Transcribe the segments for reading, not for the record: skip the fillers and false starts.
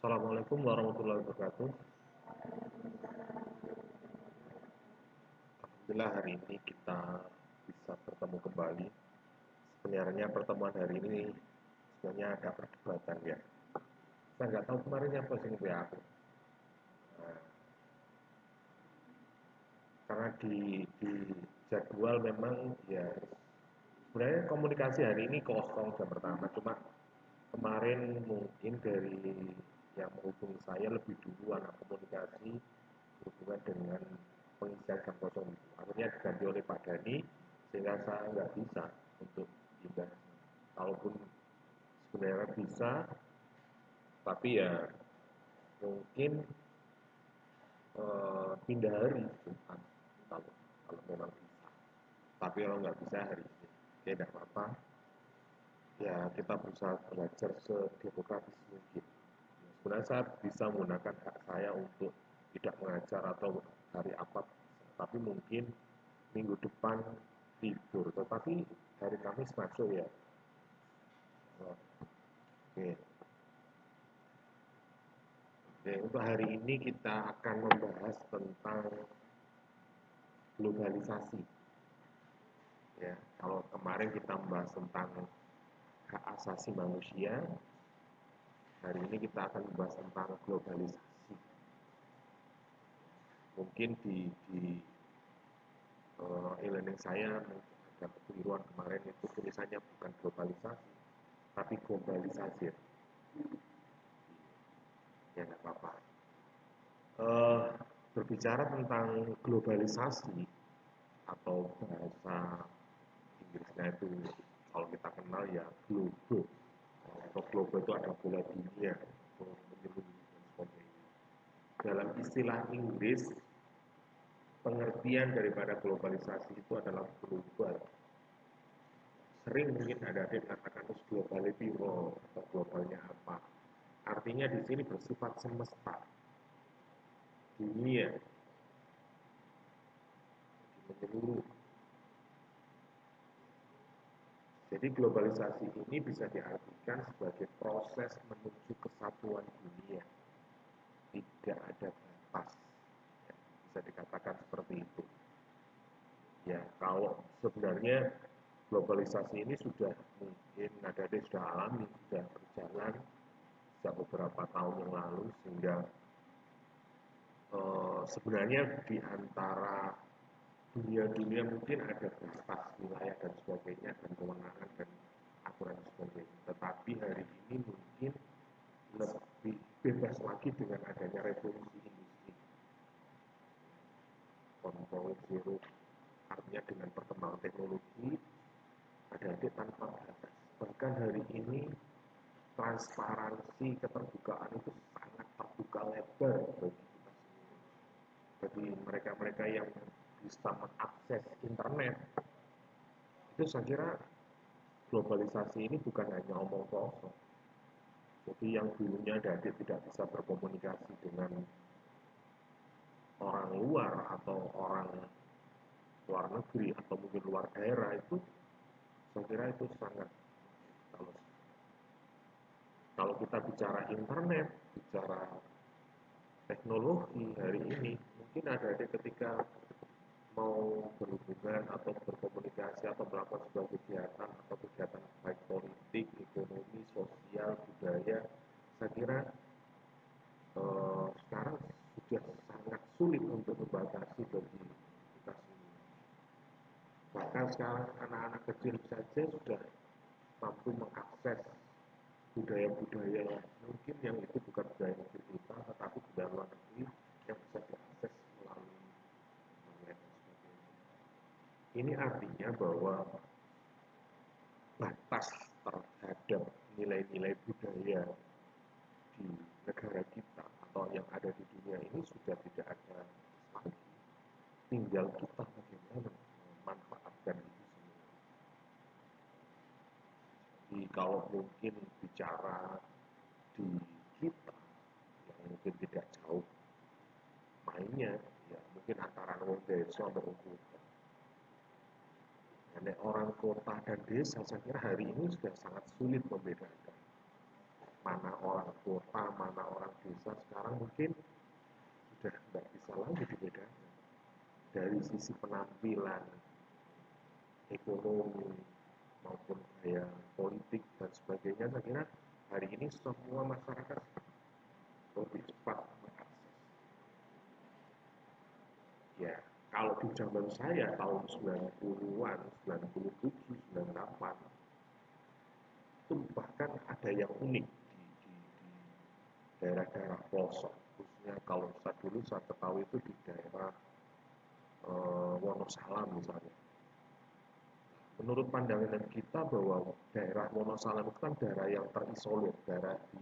Assalamualaikum warahmatullahi wabarakatuh. Alhamdulillah hari ini kita bisa bertemu kembali. Sebenarnya pertemuan hari ini sebenarnya agak perdebatan ya. Saya nggak tahu kemarin apa sih ya aku. Nah, karena di jadwal memang ya sebenarnya komunikasi hari ini kosong jam pertama. Cuma kemarin mungkin dari yang menghubungi saya lebih duluan komunikasi berhubungan dengan pengisian jam kosong itu. Akhirnya diganti oleh Pak Dhani sehingga saya nggak bisa untuk pindah. Kalaupun sebenarnya bisa, tapi ya mungkin pindah hari Jumat kalau kalau memang bisa. Tapi kalau nggak bisa hari ini, ya tidak apa-apa. Ya kita berusaha belajar sedemokratis mungkin. Sebenarnya saya bisa menggunakan hak saya untuk tidak mengajar atau hari apa, tapi mungkin minggu depan libur, tetapi hari Kamis masuk ya. Oke. Oke, untuk hari ini kita akan membahas tentang globalisasi. Ya, kalau kemarin kita membahas tentang hak asasi manusia, hari ini kita akan membahas tentang globalisasi. Mungkin di e-learning saya ada kekeliruan kemarin itu tulisannya bukan globalisasi, tapi globalisasi. Ya nggak apa-apa. Eh, Berbicara tentang globalisasi atau bahasa Inggrisnya itu kalau kita kenal ya global. Atau global itu ada bola dunia, menyeluruh dan sebagainya. Dalam istilah Inggris, pengertian daripada globalisasi itu adalah global. Sering mungkin ada yang mengatakan globality war atau globalnya apa. Artinya di sini bersifat semesta, dunia, menyeluruh. Jadi globalisasi ini bisa diartikan sebagai proses menuju kesatuan dunia. Tidak ada batas. Ya, bisa dikatakan seperti itu. Ya, kalau sebenarnya globalisasi ini sudah mungkin ada yang sudah alami, sudah berjalan sejak beberapa tahun yang lalu sehingga sebenarnya di antara dunia-dunia mungkin ada batas wilayah dan sebagainya dan kewenangan dan aturan dan sebagainya. Tetapi hari ini mungkin lebih bebas lagi dengan adanya revolusi industri 1.0, artinya dengan perkembangan teknologi ada adik tanpa batas. Bahkan hari ini transparansi keterbukaan itu sangat terbuka lebar bagi kita semua. Bagi mereka-mereka yang bisa mengakses internet, itu saya kira globalisasi ini bukan hanya omong kosong. Jadi yang dulunya adik tidak bisa berkomunikasi dengan orang luar atau orang luar negeri atau mungkin luar daerah itu saya kira itu sangat kalau kalau kita bicara internet, bicara teknologi hari ini, mungkin ada ketika mau berhubungan atau berkomunikasi atau melakukan sebuah kegiatan atau kegiatan baik politik, ekonomi, sosial, budaya, saya kira sekarang sudah sangat sulit untuk membatasi bagi kita semua. Bahkan sekarang anak-anak kecil saja sudah mampu mengakses budaya-budaya mungkin yang itu bukan budaya negeri kita, tetapi budaya luar negeri yang bisa diakses melalui internet dan sebagainya. Ini artinya bahwa batas terhadap nilai-nilai budaya di negara kita atau yang ada di dunia ini sudah tidak ada lagi. Tinggal kita bagaimana memanfaatkan itu semua. Jadi kalau mungkin bicara di kita yang mungkin tidak jauh mainnya, ya mungkin antara wong desa dan wong kota. Karena orang kota dan desa saya kira hari ini sudah sangat sulit membedakan. mana orang kota, mana orang desa, sekarang mungkin sudah tidak bisa lagi dibedakan dari sisi penampilan, ekonomi, maupun gaya politik dan sebagainya. Saya kira hari ini semua masyarakat lebih cepat mengakses. Ya, kalau di zaman saya tahun 90-an, 97, 98, itu bahkan ada yang unik di daerah-daerah pelosok. Khususnya kalau saya ketahui itu di daerah Wonosalam misalnya. Menurut pandangan kita bahwa daerah Wonosalam itu kan daerah yang terisolir, daerah di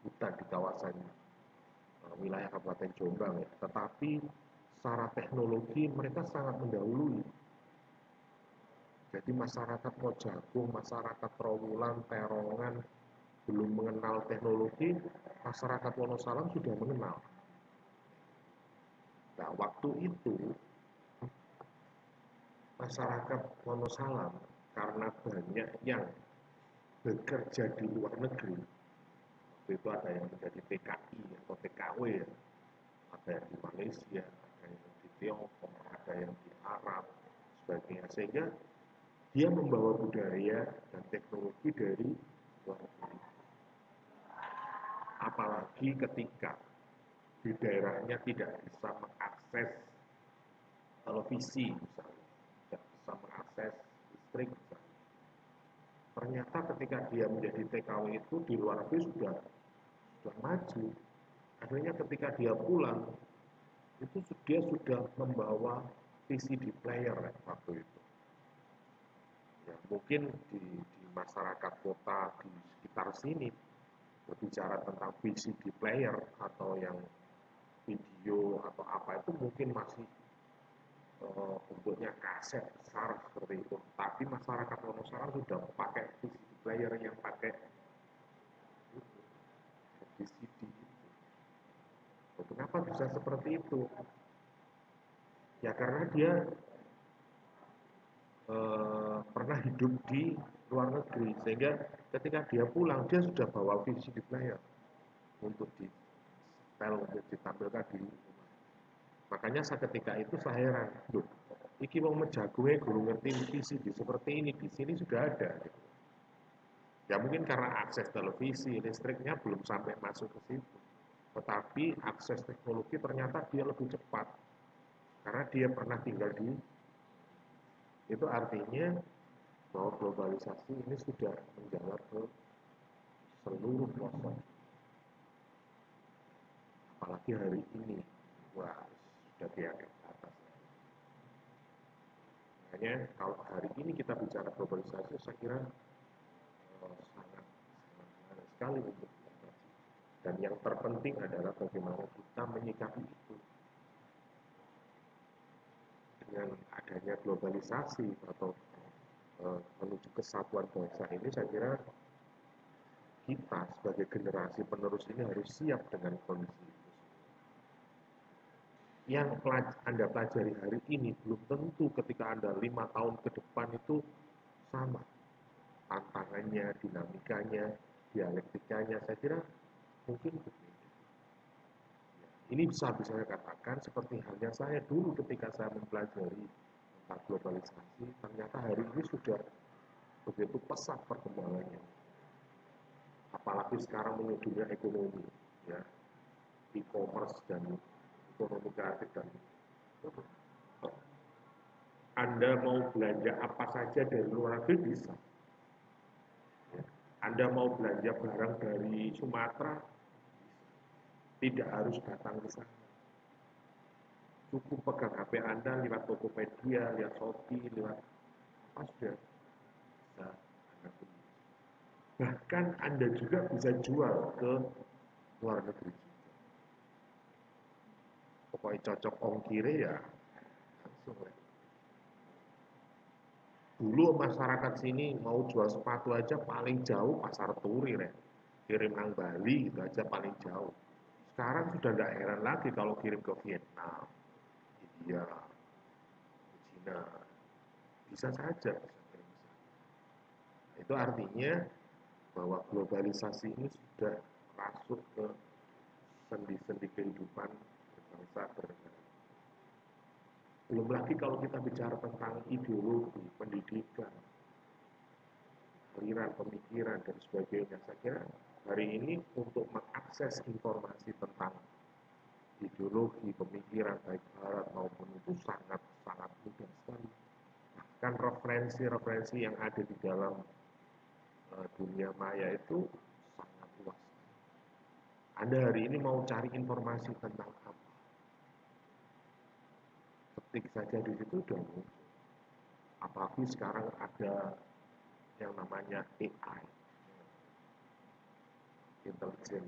hutan di kawasan wilayah Kabupaten Jombang ya. Tetapi secara teknologi mereka sangat mendahului. Jadi masyarakat Mojagung, masyarakat Trawulan, Perongan belum mengenal teknologi, masyarakat Wonosalam sudah mengenal. Nah, waktu itu masyarakat Wonosalam karena banyak yang bekerja di luar negeri, waktu itu ada yang menjadi TKI atau TKW ya, ada yang di Malaysia, ada yang di Tiongkok, ada yang di Arab, sebagainya. Sehingga dia membawa budaya dan teknologi dari luar negeri. Apalagi ketika di daerahnya tidak bisa mengakses televisi misalnya, tidak bisa mengakses listrik misalnya. Ternyata ketika dia menjadi TKW itu di luar negeri sudah maju. Akhirnya ketika dia pulang itu dia sudah membawa VCD player waktu itu. Ya, mungkin di masyarakat kota di sekitar sini berbicara tentang VCD player atau yang video atau apa itu mungkin masih bentuknya kaset besar seperti itu. Tapi masyarakat Wonosalam sudah pakai VCD player yang pakai VCD. Kenapa bisa seperti itu? Ya karena dia pernah hidup di luar negeri, sehingga ketika dia pulang dia sudah bawa VCD player untuk setel, untuk ditampilkan di rumah. Makanya ketika itu saya heran, loh, iki mau menjagonya guru ngerti VCD seperti ini, di sini sudah ada. Gitu. Ya mungkin karena akses televisi, listriknya belum sampai masuk ke situ. Tetapi akses teknologi ternyata dia lebih cepat. Karena dia pernah tinggal di, itu artinya bahwa globalisasi ini sudah menjalar ke seluruh pelosok. Apalagi hari ini, wah sudah di atas. Makanya kalau hari ini kita bicara globalisasi, saya kira sangat sekali untuk kita. Dan yang terpenting adalah bagaimana kita menyikapi itu. Dengan adanya globalisasi atau menuju kesatuan bangsa ini, saya kira kita sebagai generasi penerus ini harus siap dengan kondisi itu. Yang Anda pelajari hari ini belum tentu ketika Anda 5 tahun ke depan itu sama. Tantangannya, dinamikanya, dialektikanya, saya kira mungkin berbeda. Ini bisa saya katakan seperti halnya saya dulu ketika saya mempelajari tentang globalisasi, ternyata hari ini sudah begitu pesat perkembangannya. Apalagi sekarang menuju dunia ekonomi, ya, e-commerce dan ekonomi kreatif dan Anda mau belanja apa saja dari luar negeri bisa. Ya. Anda mau belanja barang dari Sumatera, tidak harus datang ke sana. Cukup pegang HP Anda, lewat Tokopedia, lihat Shopee, lewat apa sudah bisa Anda beli. Bahkan Anda juga bisa jual ke luar negeri. Pokoknya cocok ongkirnya ya langsung ya. Dulu masyarakat sini mau jual sepatu aja paling jauh pasar Turi ya. Kirim nang Bali itu aja paling jauh. Sekarang sudah tidak heran lagi kalau kirim ke Vietnam, India, Cina, bisa saja. Itu artinya bahwa globalisasi ini sudah masuk ke sendi-sendi kehidupan berbangsa bernegara. Belum lagi kalau kita bicara tentang ideologi, pendidikan, aliran pemikiran dan sebagainya. Saya kira hari ini untuk mengakses informasi tentang ideologi, pemikiran baik barat maupun itu sangat mudah sekali. Bahkan referensi-referensi yang ada di dalam dunia maya itu sangat luas. Anda hari ini mau cari informasi tentang apa? Ketik saja di situ sudah muncul. Apalagi sekarang ada yang namanya AI, intelijen.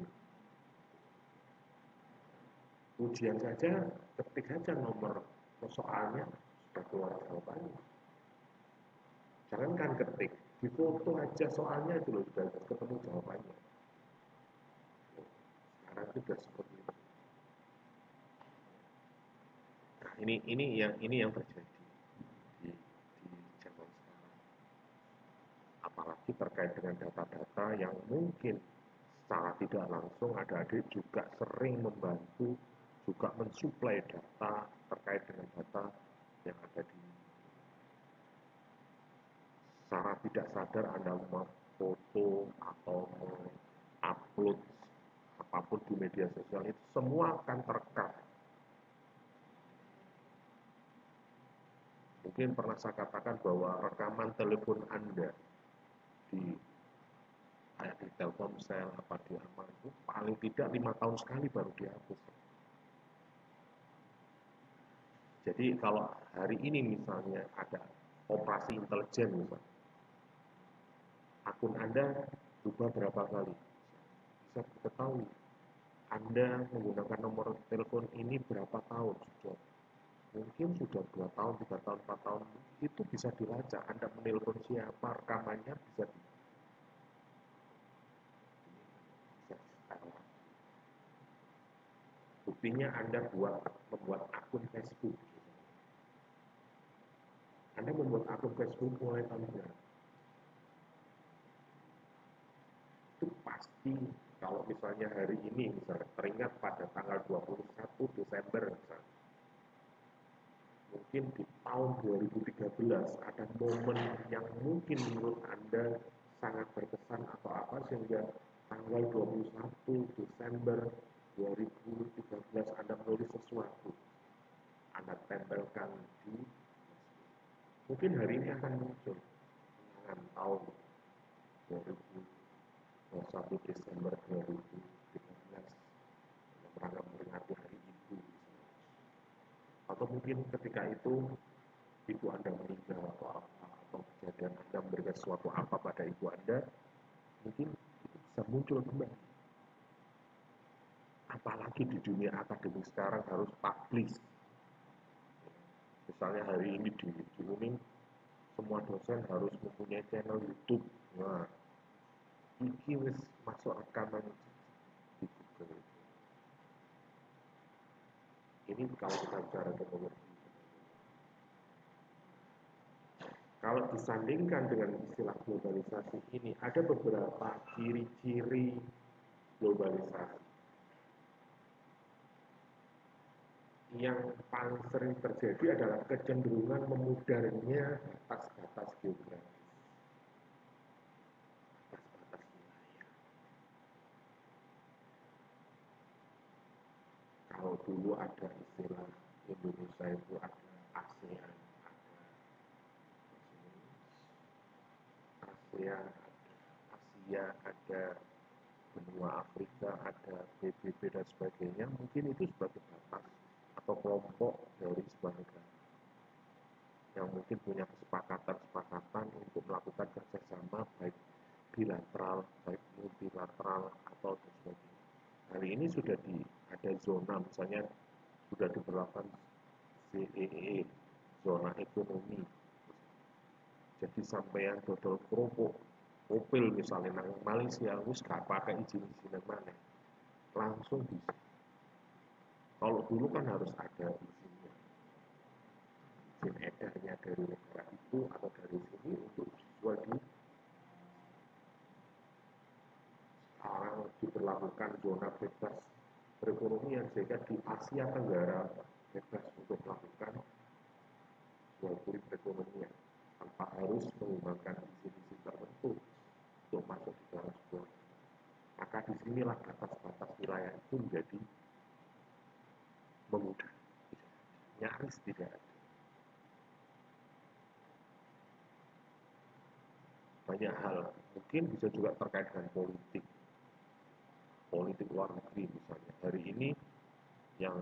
Ujian saja, ketik saja nomor soalnya sudah keluar jawabannya. Jangankan ketik, di foto aja soalnya itu sudah ketemu jawabannya. Sekarang sudah seperti itu. Nah, ini yang terjadi di zaman sekarang. Apalagi terkait dengan data-data yang mungkin secara tidak langsung adik-adik juga sering membantu juga mensuplai data terkait dengan data yang ada di secara tidak sadar Anda foto atau upload apapun di media sosial itu semua akan terekam. Mungkin pernah saya katakan bahwa rekaman telepon Anda di kayak di Telkomsel apa di Amal itu paling tidak 5 tahun sekali baru dihapus. Jadi kalau hari ini misalnya ada operasi intelijen misalnya, akun Anda berubah berapa kali? Bisa diketahui. Anda menggunakan nomor telepon ini berapa tahun sudah? Mungkin sudah 2 tahun, 3 tahun, 4 tahun. Itu bisa dilacak. Anda menelpon siapa, rekamannya bisa buktinya Anda membuat akun Facebook. Anda membuat akun Facebook mulai tahun berapa? Itu pasti kalau misalnya hari ini misalnya teringat pada tanggal 21 Desember misalnya, mungkin di tahun 2013 ada momen yang mungkin menurut Anda sangat berkesan atau apa sehingga tanggal 21 Desember 2013 Anda menulis sesuatu, Anda tempelkan di mungkin hari ini akan muncul dengan tahun 2021 Desember 2013 rangka memperingati hari ibu atau mungkin ketika itu ibu Anda meninggal atau kejadian Anda memberikan sesuatu apa pada ibu Anda mungkin itu bisa muncul kembali. Apalagi di dunia akademik sekarang harus publish. Misalnya hari ini diumumin semua dosen harus mempunyai channel YouTube. Nah, iki wis masuk rekaman di Google. Ini kalau kita bicara teknologi. Kalau disandingkan dengan istilah globalisasi ini, ada beberapa ciri-ciri globalisasi. Yang paling sering terjadi adalah kecenderungan memudarnya batas-batas geografis. Batas-batas wilayah. Kalau dulu ada istilah Indonesia itu ada ASEAN, ASEAN, Asia, ada benua Afrika, ada PBB dan sebagainya, mungkin itu sebagai batas atau kelompok dari sebuah negara yang mungkin punya kesepakatan-kesepakatan untuk melakukan kerjasama baik bilateral, baik multilateral atau dan sebagainya. Hari ini sudah ada zona, misalnya sudah diberlakukan CEE, zona ekonomi. Jadi sampai yang dodol kerupuk, opil misalnya nang Malaysia, wis gak pakai izin-izinan mana, langsung bisa. Kalau dulu kan harus ada izinnya, izin edarnya dari negara itu atau dari sini untuk dijual di melakukan zona bebas perekonomian, sehingga di Asia Tenggara bebas untuk melakukan jual beli perekonomian tanpa harus menggunakan visi-visi tertentu untuk masuk di dalam sebuah. Maka disinilah batas-batas wilayah itu menjadi memudar, nyaris tidak ada. Banyak hal, mungkin bisa juga terkait dengan politik luar negeri misalnya. Hari ini yang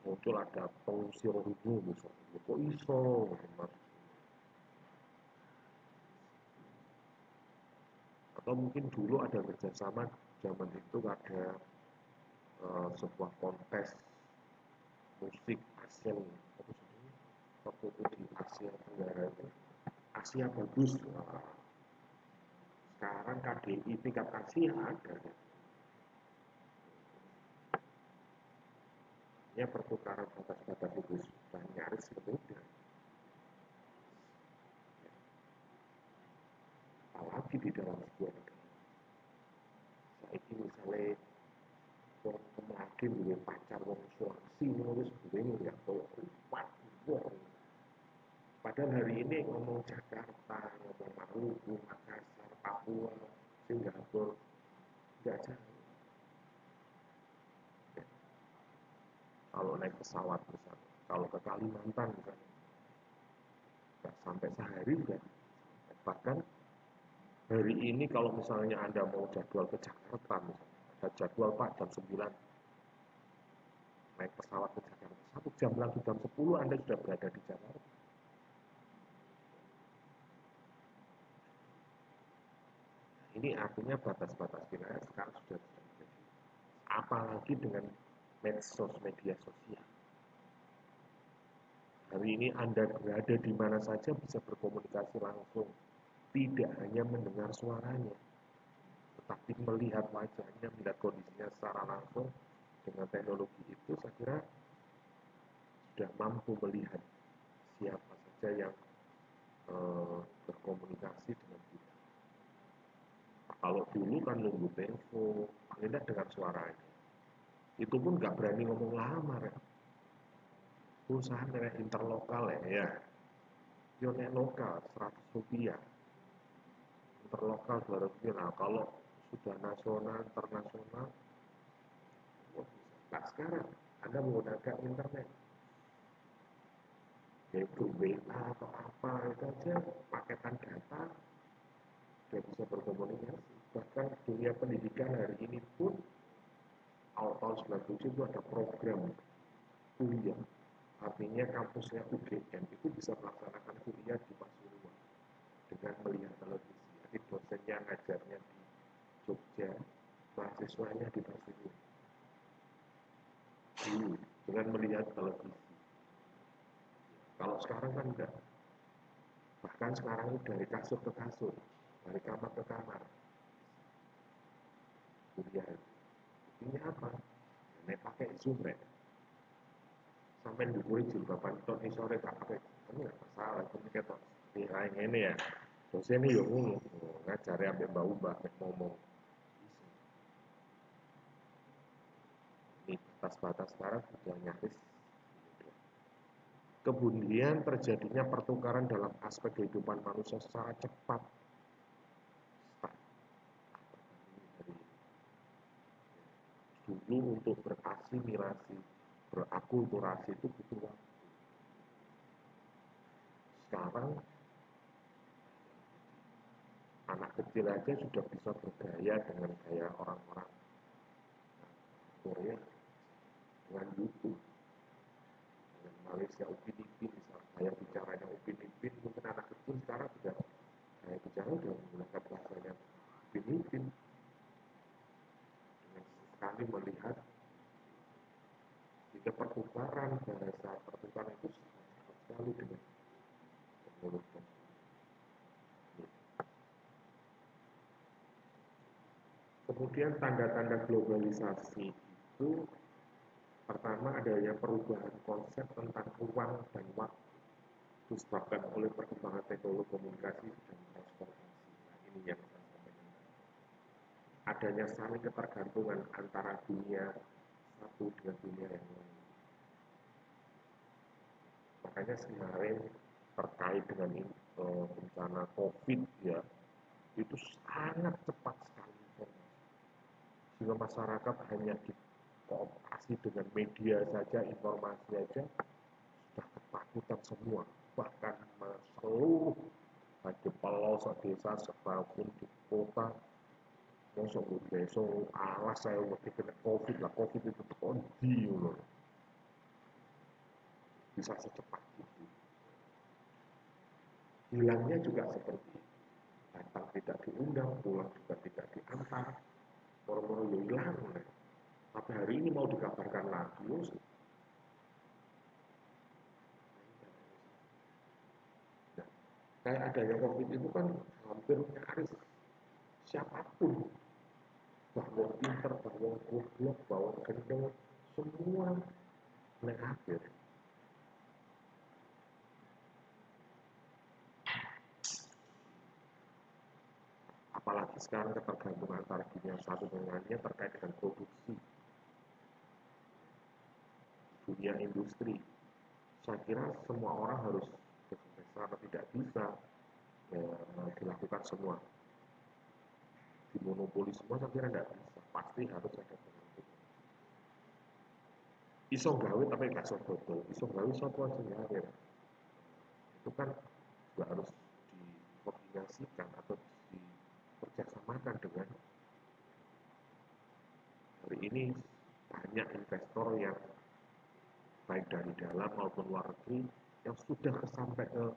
muncul ada pengungsi Rohingya misalnya, kok iso, atau mungkin dulu ada kerjasama, zaman itu ada sebuah kontes musik ASEAN, waktu itu di Asia Tenggara itu, Asia bagus. Nah, sekarang KDI tingkat Asia ada. Ya, pertukaran batas-batas itu sudah nyaris kemudian. Apalagi di dalam sebuah negara. Saya ini misalnya wong kemarin duwe pacar wong Sulawesi wis duwe ya kok kuat wong. Padahal hari ini ngomong Jakarta, ngomong Maluku, Makassar, Papua, Singapura, nggak jauh. Ya, kalau naik pesawat misalnya, kalau ke Kalimantan misalnya, nggak sampai sehari juga. Bahkan hari ini kalau misalnya Anda mau jadwal ke Jakarta misalnya, ada jadwal Pak jam 9 naik pesawat ke Jakarta. 1 jam lagi jam 10 Anda sudah berada di Jakarta. Ini artinya batas-batas wilayah sekarang sudah terjadi. Apalagi dengan medsos, media sosial. Hari ini Anda berada di mana saja bisa berkomunikasi langsung. Tidak hanya mendengar suaranya, tetapi melihat wajahnya, melihat kondisinya secara langsung. Dengan teknologi itu saya kira sudah mampu melihat siapa saja yang berkomunikasi dengan kita. Kalau dulu kan nunggu telepon, paling dengan suaranya. Itu pun nggak berani ngomong lama ya. Perusahaan dari interlokal ya. Unit lokal 100 rupiah. Interlokal 200 rupiah. Nah, kalau sudah nasional, internasional, oh, nah sekarang Anda menggunakan internet. Yaitu WA atau apa, itu aja paketan data, sudah bisa berkomunikasi. Bahkan dunia pendidikan hari ini pun, awal tahun 97 itu ada program kuliah. Artinya kampusnya UGM itu bisa melaksanakan kuliah di Pasuruan dengan melihat televisi. Jadi dosennya ngajarnya di Jogja, mahasiswanya di Pasuruan. Dengan melihat televisi. Kalau sekarang kan enggak. Bahkan sekarang itu dari kasur ke kasur, dari kamar ke kamar. Kuliah. Ini apa? Ini pakai Zoom ya. Sampai diburi jilbaban ton sore tak pakai. Ini enggak masalah, itu ketok. Ini ya. Dosen ini ya ngono, ngajari ambek mbak ngomong. Ini batas-batas sekarang sudah nyaris. Kemudian terjadinya pertukaran dalam aspek kehidupan manusia secara cepat. Dulu untuk berasimilasi, berakulturasi itu butuh waktu. Sekarang anak kecil aja sudah bisa bergaya dengan gaya orang-orang Korea, dengan YouTube, dengan Malaysia Upin Ipin, misalnya gaya bicaranya Upin Ipin, mungkin anak kecil sekarang sudah gaya bicara sudah menggunakan bahasanya Upin Ipin, dengan sekali melihat jika pertukaran bahasa pertukaran itu sangat sekali dengan teknologi. Kemudian tanda-tanda globalisasi itu pertama adanya perubahan konsep tentang ruang dan waktu disebabkan oleh perkembangan teknologi komunikasi dan transportasi. Nah, ini yang saya sampaikan. adanya saling ketergantungan antara dunia satu dengan dunia yang lain. Makanya kemarin terkait dengan bencana COVID ya, itu sangat cepat sekali informasi. Sehingga masyarakat hanya dikooptasi dengan media saja, informasi saja, sudah ketakutan semua. Bahkan seluruh baik di pelosok desa sekalipun di kota, masuk besok alas saya lebih kena COVID lah, COVID itu kondi loh, bisa secepat itu. Hilangnya juga seperti datang tidak diundang, pulang juga tidak diantar, moro-moro ya hilang. Tapi hari ini mau dikabarkan lagi, nah, kayak adanya COVID itu kan hampir nyaris siapapun, bahwa pinter, bahwa goblok, bahwa gendeng, semua negatif. Apalagi sekarang ketergantungan antara dunia satu dengan lainnya terkait dengan produksi dunia industri. Saya kira semua orang harus bekerjasama, tidak bisa ya, dilakukan semua dimonopoli semua, saya kira tidak bisa, pasti harus ada penentu. Iso gawe tapi gak iso dodol, iso gawe sapa sing gawe, itu kan juga harus dikoordinasikan atau dikerjasamakan dengan hari ini banyak investor yang baik dari dalam maupun luar negeri yang sudah sampai ke,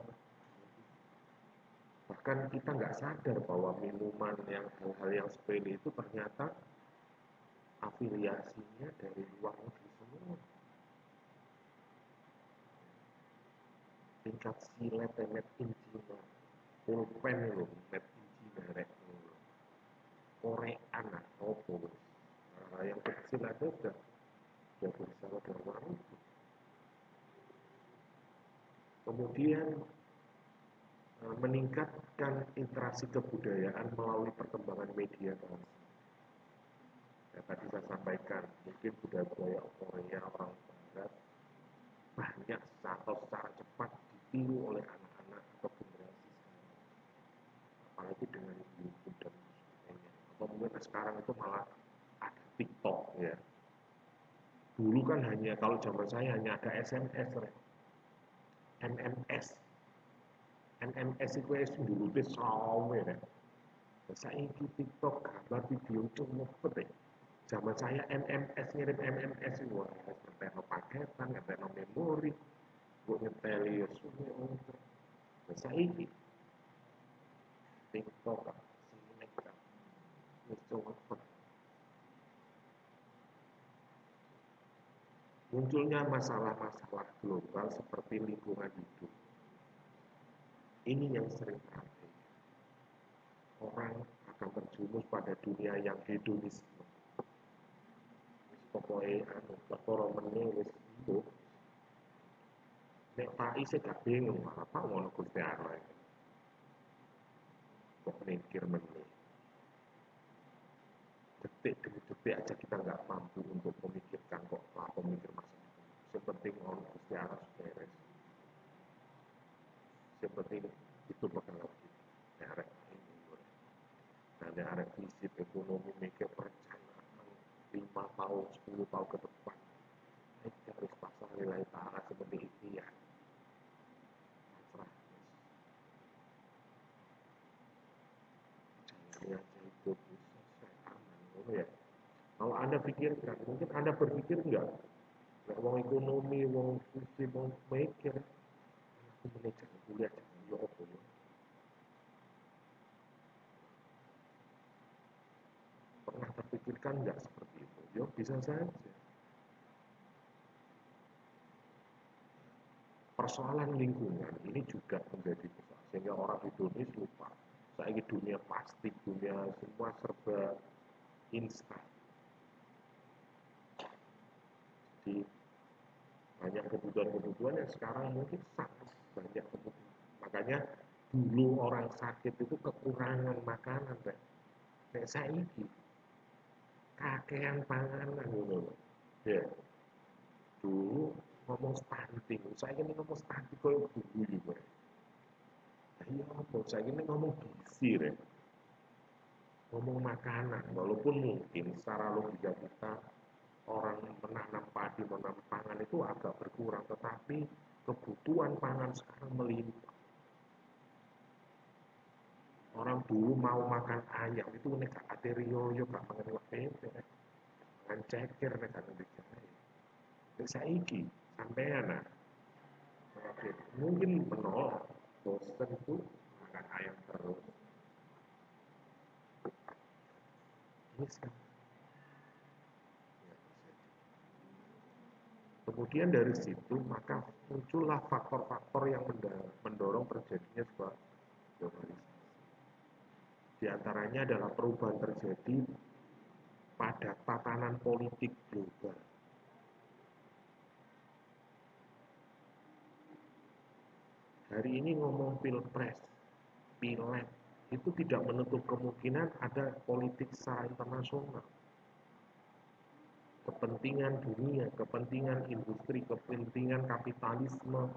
bahkan kita nggak sadar bahwa minuman yang hal-hal yang sepele itu ternyata afiliasinya dari luar negeri semua. Tingkat silet made in China, pulpen loh made in China, Korean atau yang kecil aja udah bersama dengan luar negeri. Kemudian meningkatkan interaksi kebudayaan melalui perkembangan media bangsa. Ya, tadi saya sampaikan, mungkin budaya-budaya Korea, orang Barat, banyak atau secara cepat ditiru oleh anak-anak atau generasi sekarang. Apalagi dengan YouTube dan sebagainya. Atau mungkin sekarang itu malah ada TikTok ya. Dulu kan hanya, kalau zaman saya hanya ada SMS, MMS. MMS itu dulu itu sawe ya. Saya itu TikTok, gambar video cuma ya. Zaman saya MMS, ngirim MMS wah, ngeteno paketan, ngeteno memori, gue ngeteli ya semua. Nah, saya ini TikTok, Snapchat, cepet. Munculnya masalah-masalah global seperti lingkungan hidup. Ini yang sering terjadi. Orang akan terjumus pada dunia yang hedonisme. Pokoknya perkara meneh wis hidup. Nek Pak Isi gak bingung, apa ngono Gusti Allah. Kok mikir meneh. Detik demi detik aja kita nggak mampu untuk memikirkan kok lah pemikir masa depan. Sepenting orang Gusti Allah beres. Sepenting itu bakal lagi. Arek ini. Nah, arek visi ekonomi mikir perencanaan 5 tahun, 10 tahun ke depan. Kita harus pasang nilai ta'ala seperti ini ya. Jangan aja hidup selesai aman. Ya. Kalau Anda pikirkan, mungkin Anda berpikir enggak? Nek wong ekonomi, wong visi, wong mikir, aku manajer kuliah jangan yo opo yo. Pernah terpikirkan enggak seperti itu? Yo bisa saja. Persoalan lingkungan ini juga menjadi besar sehingga orang Indonesia lupa. Saya dunia plastik, dunia semua serba instan. Jadi banyak kebutuhan-kebutuhan yang sekarang mungkin sangat banyak kebutuhan. Makanya dulu orang sakit itu kekurangan makanan, Pak. Kayak saya ini. kakean panganan ngono lho. Ya, dulu ngomong stunting, saya ini ngomong stunting koyo guyu kowe. Iya, apa saya ini ngomong gizi ya, ngomong makanan, walaupun mungkin secara logika kita orang menanam padi, menanam pangan itu agak berkurang, tetapi kebutuhan pangan sekarang melimpah. Orang dulu mau makan ayam itu nek gak ate riyo gak mangan iwak pete, mangan ceker nek gak digawe. Nek saiki sampean nah, mungkin menolak bosen itu makan ayam terus. Ini sekarang. Kemudian dari situ maka muncullah faktor-faktor yang mendorong terjadinya sebuah globalisasi. Di antaranya adalah perubahan terjadi pada tatanan politik global. Hari ini ngomong pilpres, pileg, itu tidak menutup kemungkinan ada politik secara internasional. Kepentingan dunia, kepentingan industri, kepentingan kapitalisme,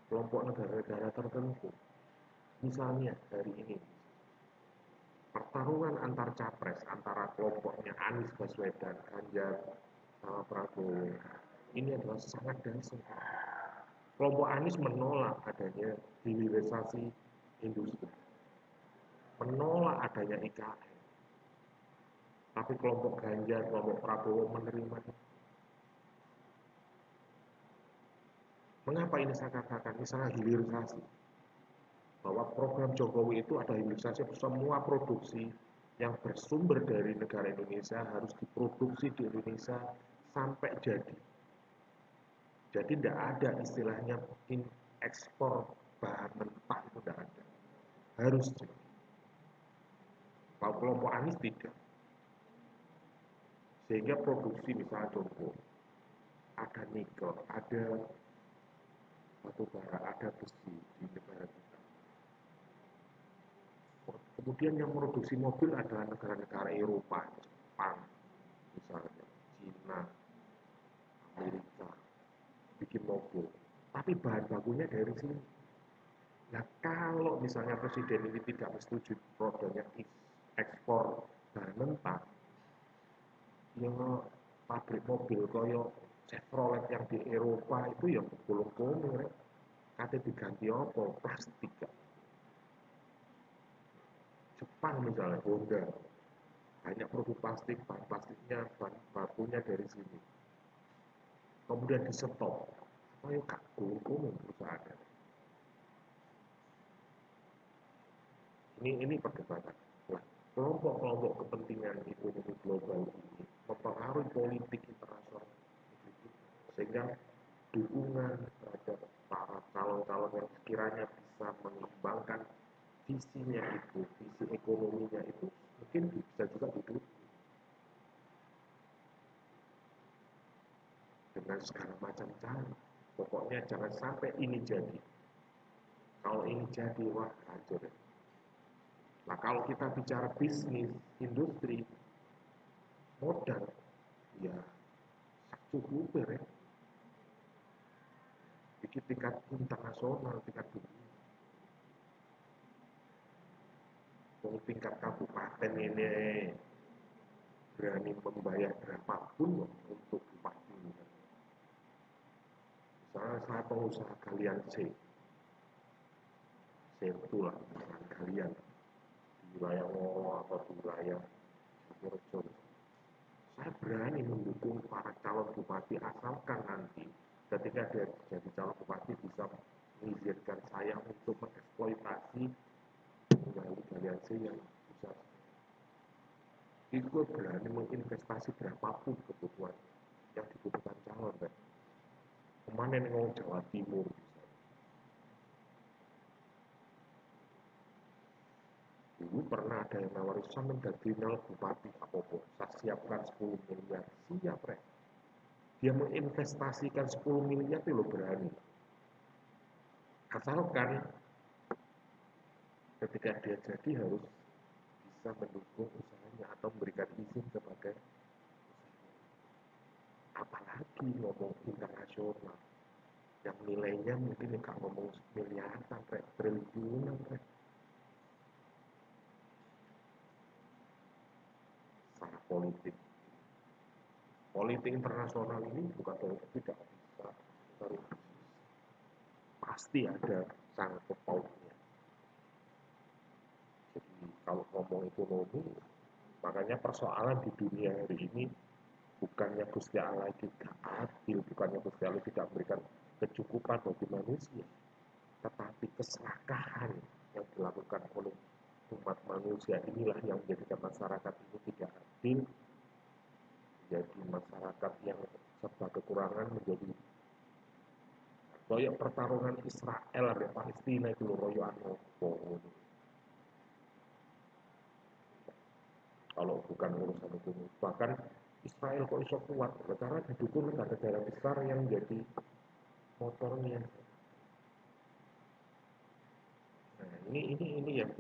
kelompok negara-negara tertentu. Misalnya hari ini, pertarungan antar capres antara kelompoknya Anies Baswedan, Ganjar, sama Prabowo, ini adalah sangat dahsyat. Kelompok Anies menolak adanya hilirisasi industri, menolak adanya IKN. Tapi kelompok Ganjar, kelompok Prabowo menerima. Mengapa ini saya katakan? Misalnya hilirisasi. Bahwa program Jokowi itu ada hilirisasi semua produksi yang bersumber dari negara Indonesia harus diproduksi di Indonesia sampai jadi. Jadi tidak ada istilahnya ekspor bahan mentah itu tidak ada. Harus jadi. Kalau kelompok Anies tidak. Sehingga produksi misalnya contoh, ada nikel, ada batu bara, ada besi di negara kita. Kemudian yang produksi mobil adalah negara-negara Eropa, Jepang, misalnya Cina, Amerika, bikin mobil. Tapi bahan bakunya dari sini. Nah kalau misalnya presiden ini tidak setuju produknya ekspor bahan mentah, ya pabrik mobil koyo Chevrolet yang di Eropa itu ya belum komir, kate diganti apa? Plastik ya. Jepang misalnya Honda, banyak produk plastik, bahan plastiknya, bahan bakunya dari sini. Kemudian di stop, ayo gak belum perusahaan. Ini perdebatan. Nah, kelompok-kelompok kepentingan ekonomi global ini mempengaruhi politik internasional sehingga dukungan terhadap para calon-calon yang sekiranya bisa mengembangkan visinya itu, visi ekonominya itu mungkin bisa juga didukung dengan segala macam cara. Pokoknya jangan sampai ini jadi. Kalau ini jadi, wah hancur. Nah kalau kita bicara bisnis, industri, modal, ya cukup ya. Bikin tingkat internasional, tingkat dunia. Tingkat kabupaten ini berani membayar berapapun untuk bupati. Misalnya saya pengusaha galian C, itu lah galian di wilayah Ngoro atau di wilayah Sidoarjo. Saya berani mendukung para calon bupati asalkan nanti ketika dia jadi calon bupati bisa mengizinkan saya untuk mengeksploitasi galian C yang bisa itu berani menginvestasi berapapun kebutuhan yang dibutuhkan calon kan. Kemana nih ngomong Jawa Timur dulu pernah ada yang nawari saya menjadi bupati apa-apa saya siapkan 10 miliar siap rek dia menginvestasikan 10 miliar itu lo berani asalkan ketika dia jadi harus bisa mendukung usahanya atau memberikan izin kepada usahanya. Apalagi ngomong internasional yang nilainya mungkin nggak ngomong miliaran, triliunan, sangat politik. Politik internasional ini bukan berarti tidak bisa dari pasti ada sangkut pautnya. Jadi kalau ngomong ekonomi, makanya persoalan di dunia hari ini bukannya Gusti Allah tidak adil, bukannya Gusti Allah tidak memberikan kecukupan bagi manusia, tetapi keserakahan yang dilakukan oleh umat manusia inilah yang menjadikan masyarakat ini tidak adil, menjadi masyarakat yang serba kekurangan, menjadi royok pertarungan Israel dan Palestina itu loh, royokan opo. Kalau bukan urusan itu, bahkan Israel kok iso kuat karena didukung negara-negara besar yang jadi motornya. Nah, ini yang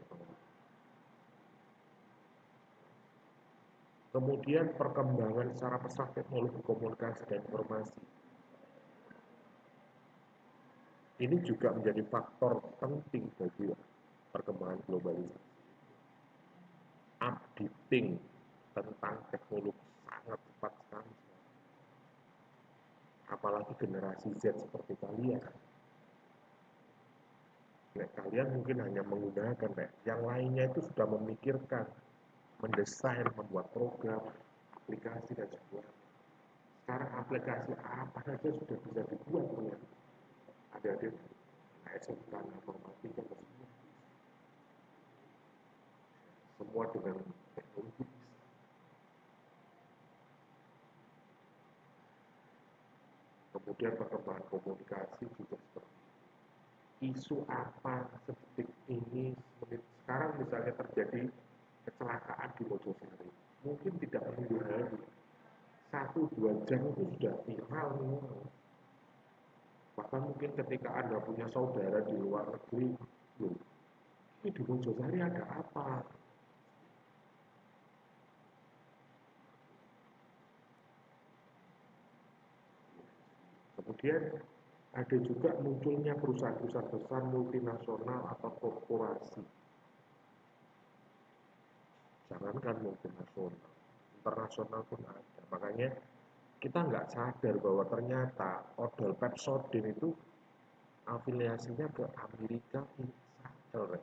kemudian perkembangan secara pesat teknologi komunikasi dan informasi ini juga menjadi faktor penting bagi perkembangan globalisasi. Updating tentang teknologi sangat cepat sekali. Apalagi generasi Z seperti kalian. Nah, kalian mungkin hanya menggunakan, yang lainnya itu sudah memikirkan, mendesain, membuat program, aplikasi dan sebagainya. Sekarang aplikasi apa saja sudah bisa dibuat oleh adik-adik SMK informatika dan semua dengan teknologi. Kemudian perkembangan komunikasi juga seperti isu apa seperti ini sekarang misalnya terjadi kecelakaan di Mojosari, mungkin tidak menunggu hari, 1-2 jam itu sudah viral nih. Bahkan mungkin ketika Anda punya saudara di luar negeri, loh, ini di Mojosari ada apa? Kemudian ada juga munculnya perusahaan-perusahaan besar multinasional atau korporasi. Jangankan multinasional, internasional pun ada. Makanya kita nggak sadar bahwa ternyata odol Pepsodent itu afiliasinya ke Amerika, Israel.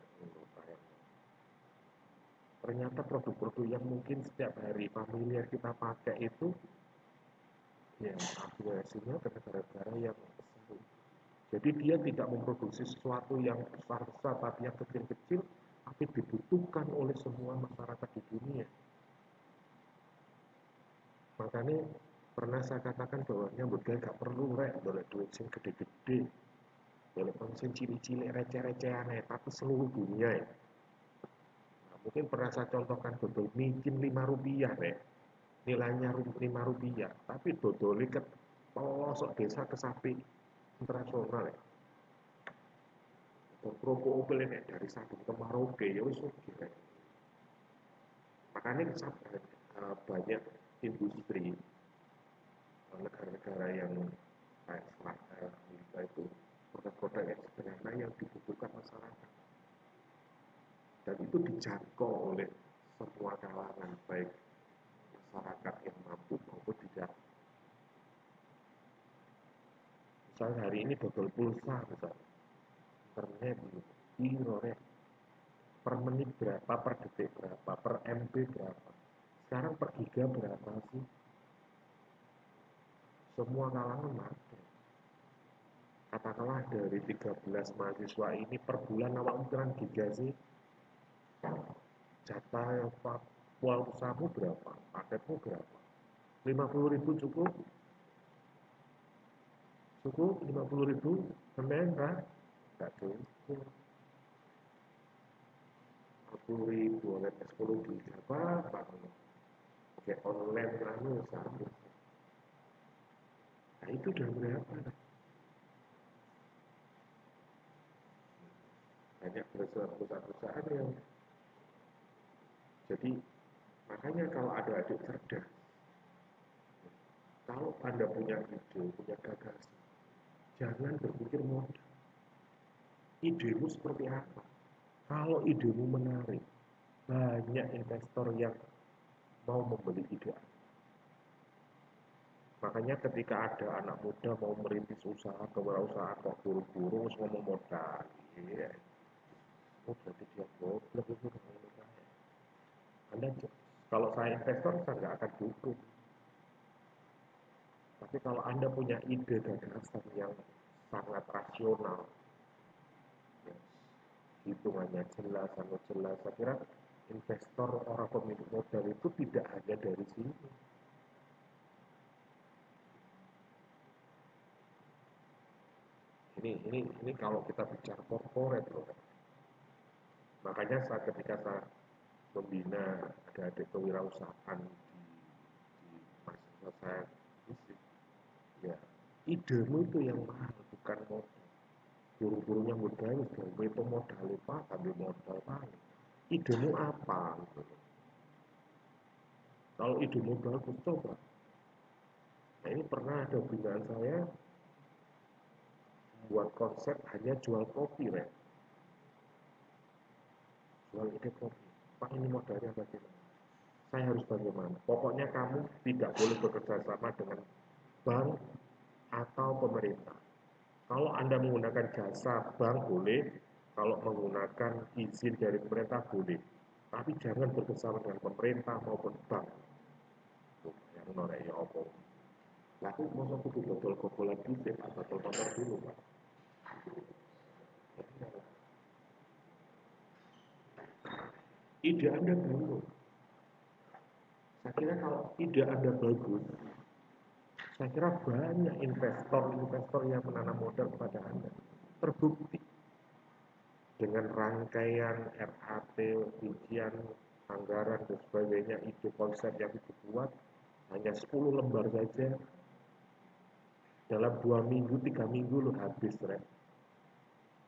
Ternyata produk-produk yang mungkin setiap hari familiar kita pakai itu ya afiliasinya ke negara-negara yang besar. Jadi dia tidak memproduksi sesuatu yang besar-besar, tapi yang kecil-kecil, tapi dibutuhkan oleh semua masyarakat di dunia. Makanya pernah saya katakan bahwa nyambut gawe gak perlu rek boleh duit sing gede-gede, boleh sing cilik-cilik receh-recehan tapi seluruh dunia ya. Nah, mungkin pernah saya contohkan dodol micin 5 rupiah rek, nilainya 5 rupiah, tapi dodoli ke pelosok desa ke sapi internasional ya. Rokok opel ini dari Sabang ke Merauke ya wis oke. Makanya banyak industri negara-negara yang kayak Selatan, Amerika itu produk-produk yang sederhana yang dibutuhkan masyarakat dan itu dijangkau oleh semua kalangan baik masyarakat yang mampu maupun tidak. Misalnya hari ini dodol pulsa misalnya internet ini per menit berapa, per detik berapa, per MB berapa, sekarang per giga berapa sih, semua kalangan ada. Katakanlah dari 13 mahasiswa ini per bulan awak ukuran giga sih, jatah pulsamu berapa, paketmu berapa, 50.000 cukup, 50.000 sampai enggak cukup, 40.000 oleh 10 giga apa pakai online lalu satu. Nah itu udah berapa? Banyak perusahaan-perusahaan yang Jadi makanya kalau ada adik cerdas, kalau Anda punya ide, punya gagasan, jangan berpikir modal. Idemu seperti apa? Kalau idemu menarik, banyak investor yang mau membeli ide Anda. Makanya ketika ada anak muda mau merintis usaha, kewirausahaan kok buru-buru ngomong modal, iya. Oh berarti dia goblok itu. Anda kalau saya investor saya nggak akan dukung. Tapi kalau Anda punya ide gagasan yang sangat rasional, ya, hitungannya jelas, sangat jelas, saya kira investor orang pemilik modal itu tidak hanya dari sini. Ini kalau kita bicara corporate loh. Makanya ketika saya membina adik-adik kewirausahaan di mahasiswa saya fisik, ya idemu itu yang mahal, bukan modal. Guru-gurunya modal, itu modal lupa, ambil modal paling. Idemu apa? Gitu. Kalau idemu bagus, coba. Nah ini pernah ada binaan saya buat konsep hanya jual kopi, Rek. Jual ide kopi. Pak ini modalnya bagaimana? Saya harus bagaimana? Pokoknya kamu tidak boleh bekerja sama dengan bank atau pemerintah. Kalau Anda menggunakan jasa bank boleh, kalau menggunakan izin dari pemerintah boleh. Tapi jangan bekerjasama dengan pemerintah maupun bank. Tuh, yang norek ya apa? Lalu mau kudu dodol gogolan dhisik atau dodol motor dulu, Pak. Ide Anda bagus. Saya kira kalau ide Anda bagus, saya kira banyak investor-investor yang menanam modal kepada Anda. Terbukti dengan rangkaian RAT, rincian, anggaran, dan sebagainya, ide konsep yang dibuat, hanya 10 lembar saja, dalam 2 minggu, 3 minggu loh habis, Rek.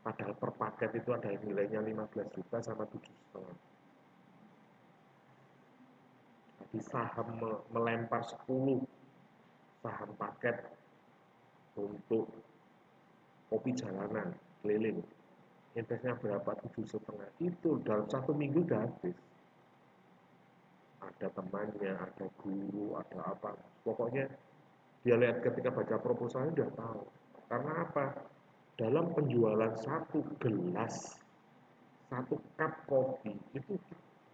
Padahal per paket itu ada yang nilainya 15 juta sama 7,5. Jadi saham melempar 10 saham paket untuk kopi jalanan keliling, investnya berapa, 7,5, itu dalam 1 minggu udah habis. Ada temannya, ada guru, ada apa, pokoknya dia lihat ketika baca proposalnya udah tahu. Karena apa? Dalam penjualan satu gelas, satu cup kopi, itu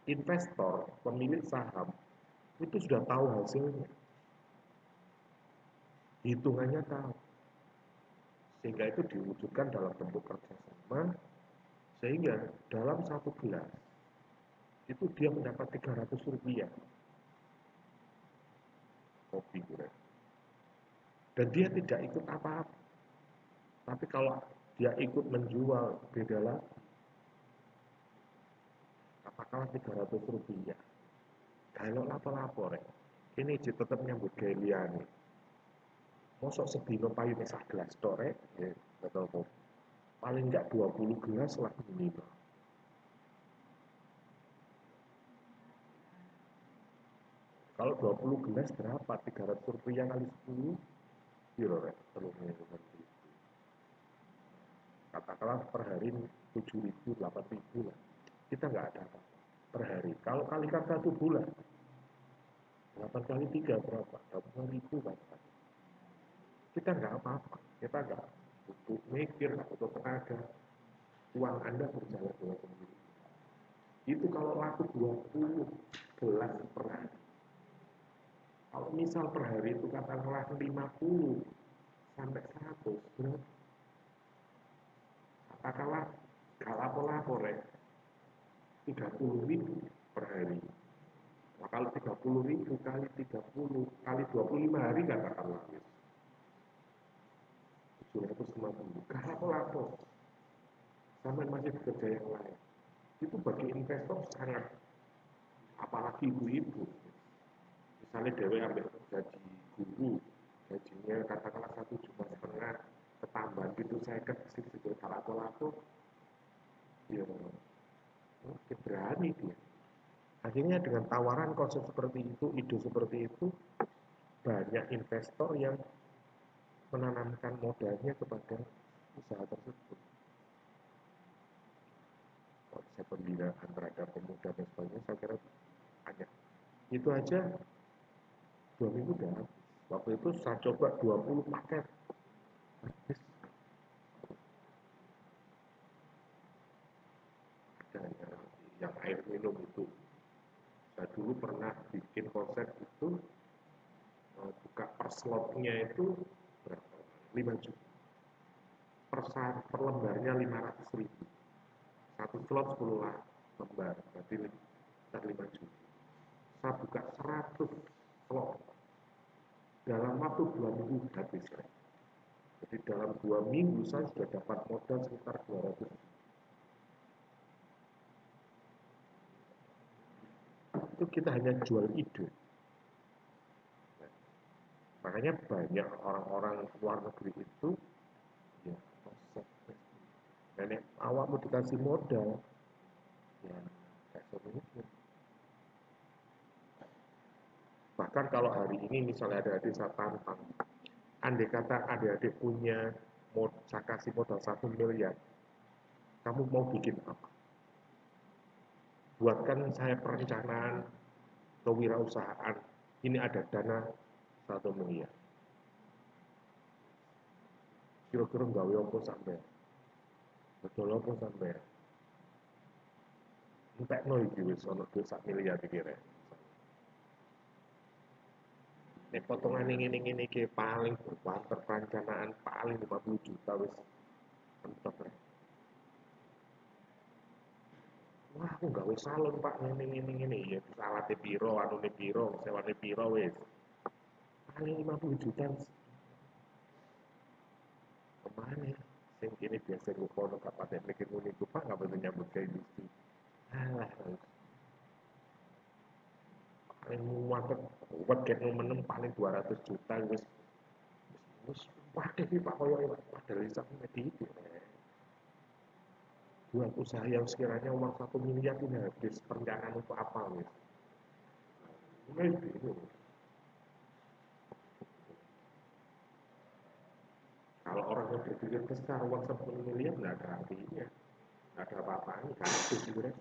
investor, pemilik saham, itu sudah tahu hasilnya, hitungannya tahu. Sehingga itu diwujudkan dalam bentuk kerjasama, sehingga dalam satu gelas itu dia mendapat 300 rupiah kopi goreng. Dan dia tidak ikut apa-apa. Tapi kalau dia ikut menjual, beda lagi. Katakanlah 300 rupiah. Kalau lapor-lapor ya. Ini tetap nyambut gaya liane. Mosok sedino payu mesah gelas tok rek, ya, betul kok. Paling enggak 20 gelas lah minimal. Kalau 20 gelas berapa? 300 rupiah kali 10, kilo rek, telur seperti itu. Katakanlah per hari 7.000, 8.000 lah. Kita nggak ada apa per hari. Kalau kalikan 1 bulan, 8 kali 3 berapa? 20.000 kan? Kita nggak apa-apa. Kita nggak butuh mikir, nggak butuh tenaga. Uang Anda berjalan dengan sendiri. Itu kalau laku 20 gelas per hari. Kalau misal per hari itu katakanlah 50 sampai 100, berapa? Katakanlah gak lapor-lapor ya, 30.000 per hari. Nah, kalau 30.000 kali 30 kali 25 hari katakanlah 750. Gak lapor-lapor. Sampai masih bekerja yang lain. Itu bagi investor sangat, apalagi ibu-ibu. Misalnya dewe ambil gaji guru, gajinya katakanlah 1,5 juta, ketambahan gitu saya kasih situ lapo-lapo, ya berani dia. Akhirnya dengan tawaran konsep seperti itu, ide seperti itu, banyak investor yang menanamkan modalnya kepada usaha tersebut. Konsep pembinaan terhadap pemuda dan sebagainya, saya kira ada. Itu aja 2 minggu udah habis. Waktu itu saya coba 20 paket. Habis. Ada yang air minum itu. Saya dulu pernah bikin konsep itu, buka per slotnya itu berapa? 5 juta. Per lembarnya 500.000. Satu slot 10 lembar, berarti 5 juta. Saya buka 100 slot. Dalam waktu 2 minggu habis. Jadi dalam 2 minggu saya sudah dapat modal sekitar 200. Itu kita hanya jual ide. Makanya banyak orang-orang luar negeri itu ya konsep. Nenek awakmu dikasih modal, ya kayak sebenarnya. Bahkan kalau hari ini misalnya ada adik saya tantang, andai kata adik-adik punya saya kasih modal 1 miliar, kamu mau bikin apa? Buatkan saya perencanaan kewirausahaan. Ini ada dana 1 miliar. Kira-kira gawe apa sampai? Betul apa sampai? Entek no iki wis ana duit 1 miliar dikira. Nek potongan ngene-ngene iki paling berkuarter perencanaan paling 50 juta wis mentok. Wah, aku gawe salon Pak ngene ya salate piro, anune piro, sewane piro wis. Paling 50 juta kemana? Sing kene biasa ngono gak patek mikir ngono iku Pak gak perlu nyambut ke industri. Alah, paling muat wet menem paling 200 juta wis wis pakai iki Pak koyo padahal iso medit. Buat usaha yang sekiranya uang 1 miliar ini habis perencanaan untuk apa wis. Wis bingung. Kalau orang yang berpikir besar uang 10 miliar nggak ada artinya, nggak ada apa-apanya, kan itu sebenarnya.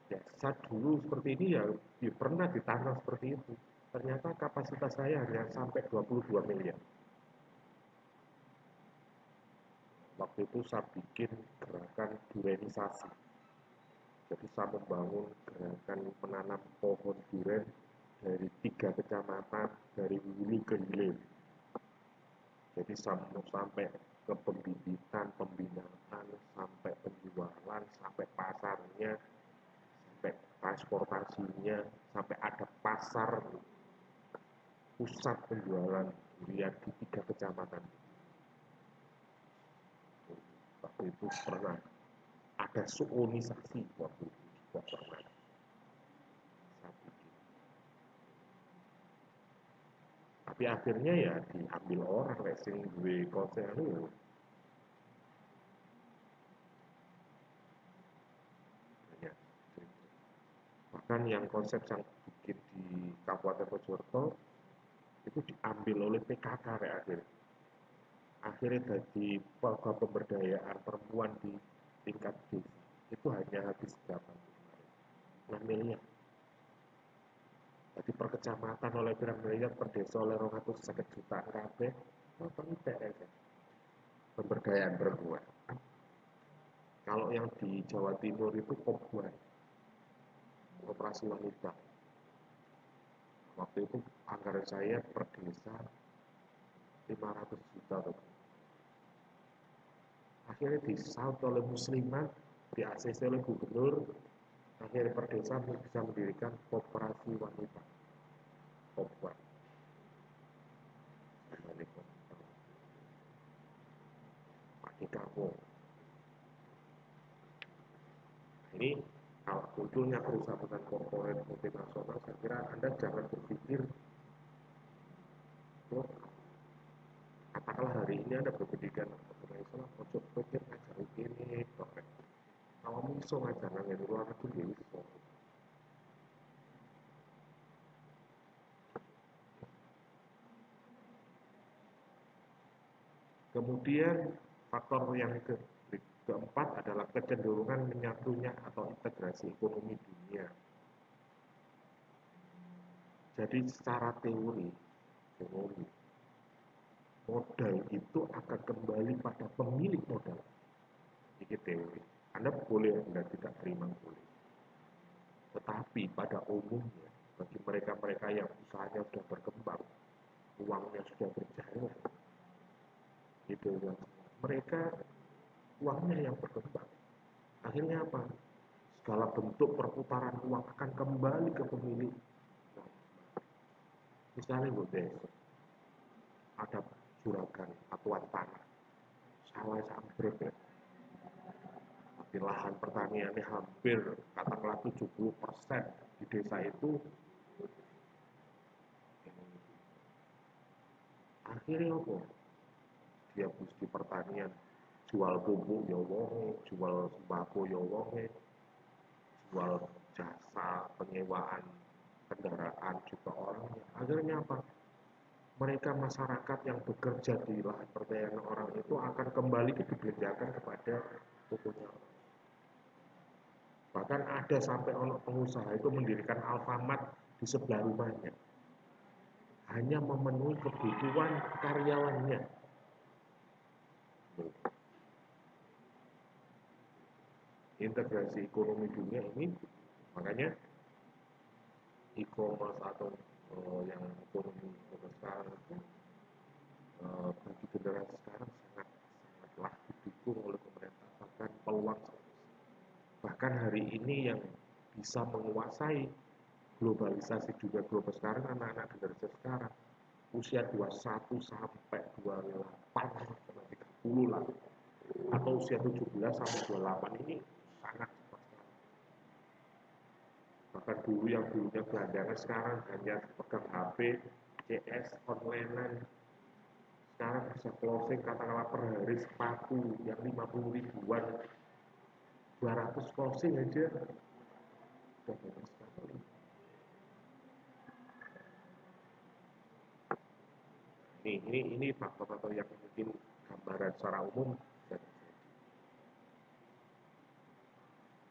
Ya, saya dulu seperti ini ya pernah ditanam seperti itu. Ternyata kapasitas saya hanya sampai 22 miliar. Waktu itu saya bikin gerakan durenisasi. Jadi saya membangun gerakan menanam pohon duren dari 3 kecamatan, dari hulu ke hilir. Jadi sampai ke pembibitan, pembinaan, sampai penjualan, sampai pasarnya, sampai transportasinya, sampai ada pasar pusat penjualan durian di 3 kecamatan. Waktu itu pernah ada suonisasi waktu itu juga pernah. Tapi akhirnya ya diambil orang sing duwe konsep itu. Ya. Bahkan yang konsep yang bikin di Kabupaten Mojokerto itu diambil oleh PKK kayak akhirnya jadi pemberdayaan perempuan di tingkat desa itu hanya habis berapa? 6 miliar. Jadi per kecamatan oleh pirang miliar, per desa oleh 250 juta kabeh. Nonton IPS ya. Pemberdayaan perempuan. Kalau yang di Jawa Timur itu Kobuan, operasi wanita. Waktu itu anggaran saya per desa 500 juta. Akhirnya disaut oleh muslimat, di ACC oleh gubernur, akhirnya per desa bisa mendirikan koperasi wanita. Kobuan. Pakai kamu. Ini kalau munculnya perusahaan korporat multinasional, saya kira Anda jangan berpikir, oh, katakanlah hari ini Anda berpendidikan internasional, ojo pikir ngajar ini, kalau bisa ngajar yang luar negeri bisa. Kemudian faktor yang keempat adalah kecenderungan menyatunya atau integrasi ekonomi dunia. Jadi secara teori, modal itu akan kembali pada pemilik modal. Ini teori. Anda boleh, Anda tidak terima boleh. Tetapi pada umumnya, bagi mereka-mereka yang usahanya sudah berkembang, uangnya sudah berjalan, gitu ya. Mereka uangnya yang berkembang. Akhirnya apa? Segala bentuk perputaran uang akan kembali ke pemilik. Misalnya ada juragan atuan tanah, sawah sambrek ya. Tapi lahan pertaniannya hampir katakanlah 70% di desa itu. Akhirnya apa? Dia di pertanian jual pupuk ya wonge, jual sembako ya wonge, jual jasa penyewaan kendaraan juga orangnya. Akhirnya apa? Mereka masyarakat yang bekerja di lahan pertanian orang itu akan kembali dibelanjakan kepada pupuknya. Bahkan ada sampai pengusaha itu mendirikan Alfamart di sebelah rumahnya. Hanya memenuhi kebutuhan karyawannya. Integrasi ekonomi dunia ini, makanya e-commerce atau yang ekonomi sekarang itu bagi generasi sekarang sangatlah didukung oleh pemerintah, bahkan peluang. Bahkan hari ini yang bisa menguasai globalisasi dunia global sekarang anak-anak generasi sekarang usia 21 sampai 28 sampai 30 lah, atau usia 17 sampai 28 ini sangat cepat. Bahkan dulu yang dulunya gelandangan sekarang hanya pegang HP, CS, online, sekarang bisa closing katakanlah per hari sepatu yang 50 ribuan, 200 closing aja udah banyak sekali. Ini faktor-faktor yang mungkin gambaran secara umum.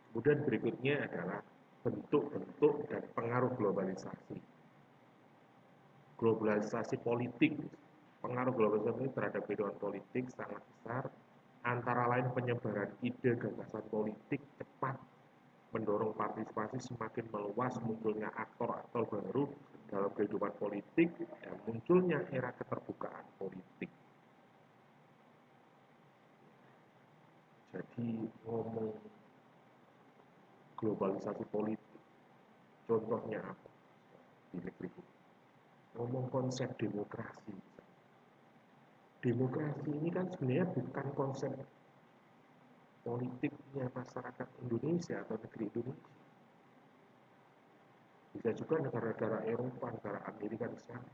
Kemudian berikutnya adalah bentuk-bentuk dan pengaruh globalisasi. Globalisasi politik, pengaruh globalisasi terhadap kehidupan politik sangat besar, antara lain penyebaran ide gagasan politik cepat, mendorong partisipasi semakin meluas, munculnya aktor-aktor baru dalam kehidupan politik, dan munculnya era keterbukaan politik. Jadi ngomong globalisasi politik, contohnya apa di negeri kita? Ngomong konsep demokrasi. Demokrasi ini kan sebenarnya bukan konsep politiknya masyarakat Indonesia atau negeri Indonesia. Bisa juga negara-negara Eropa, negara Amerika di sana.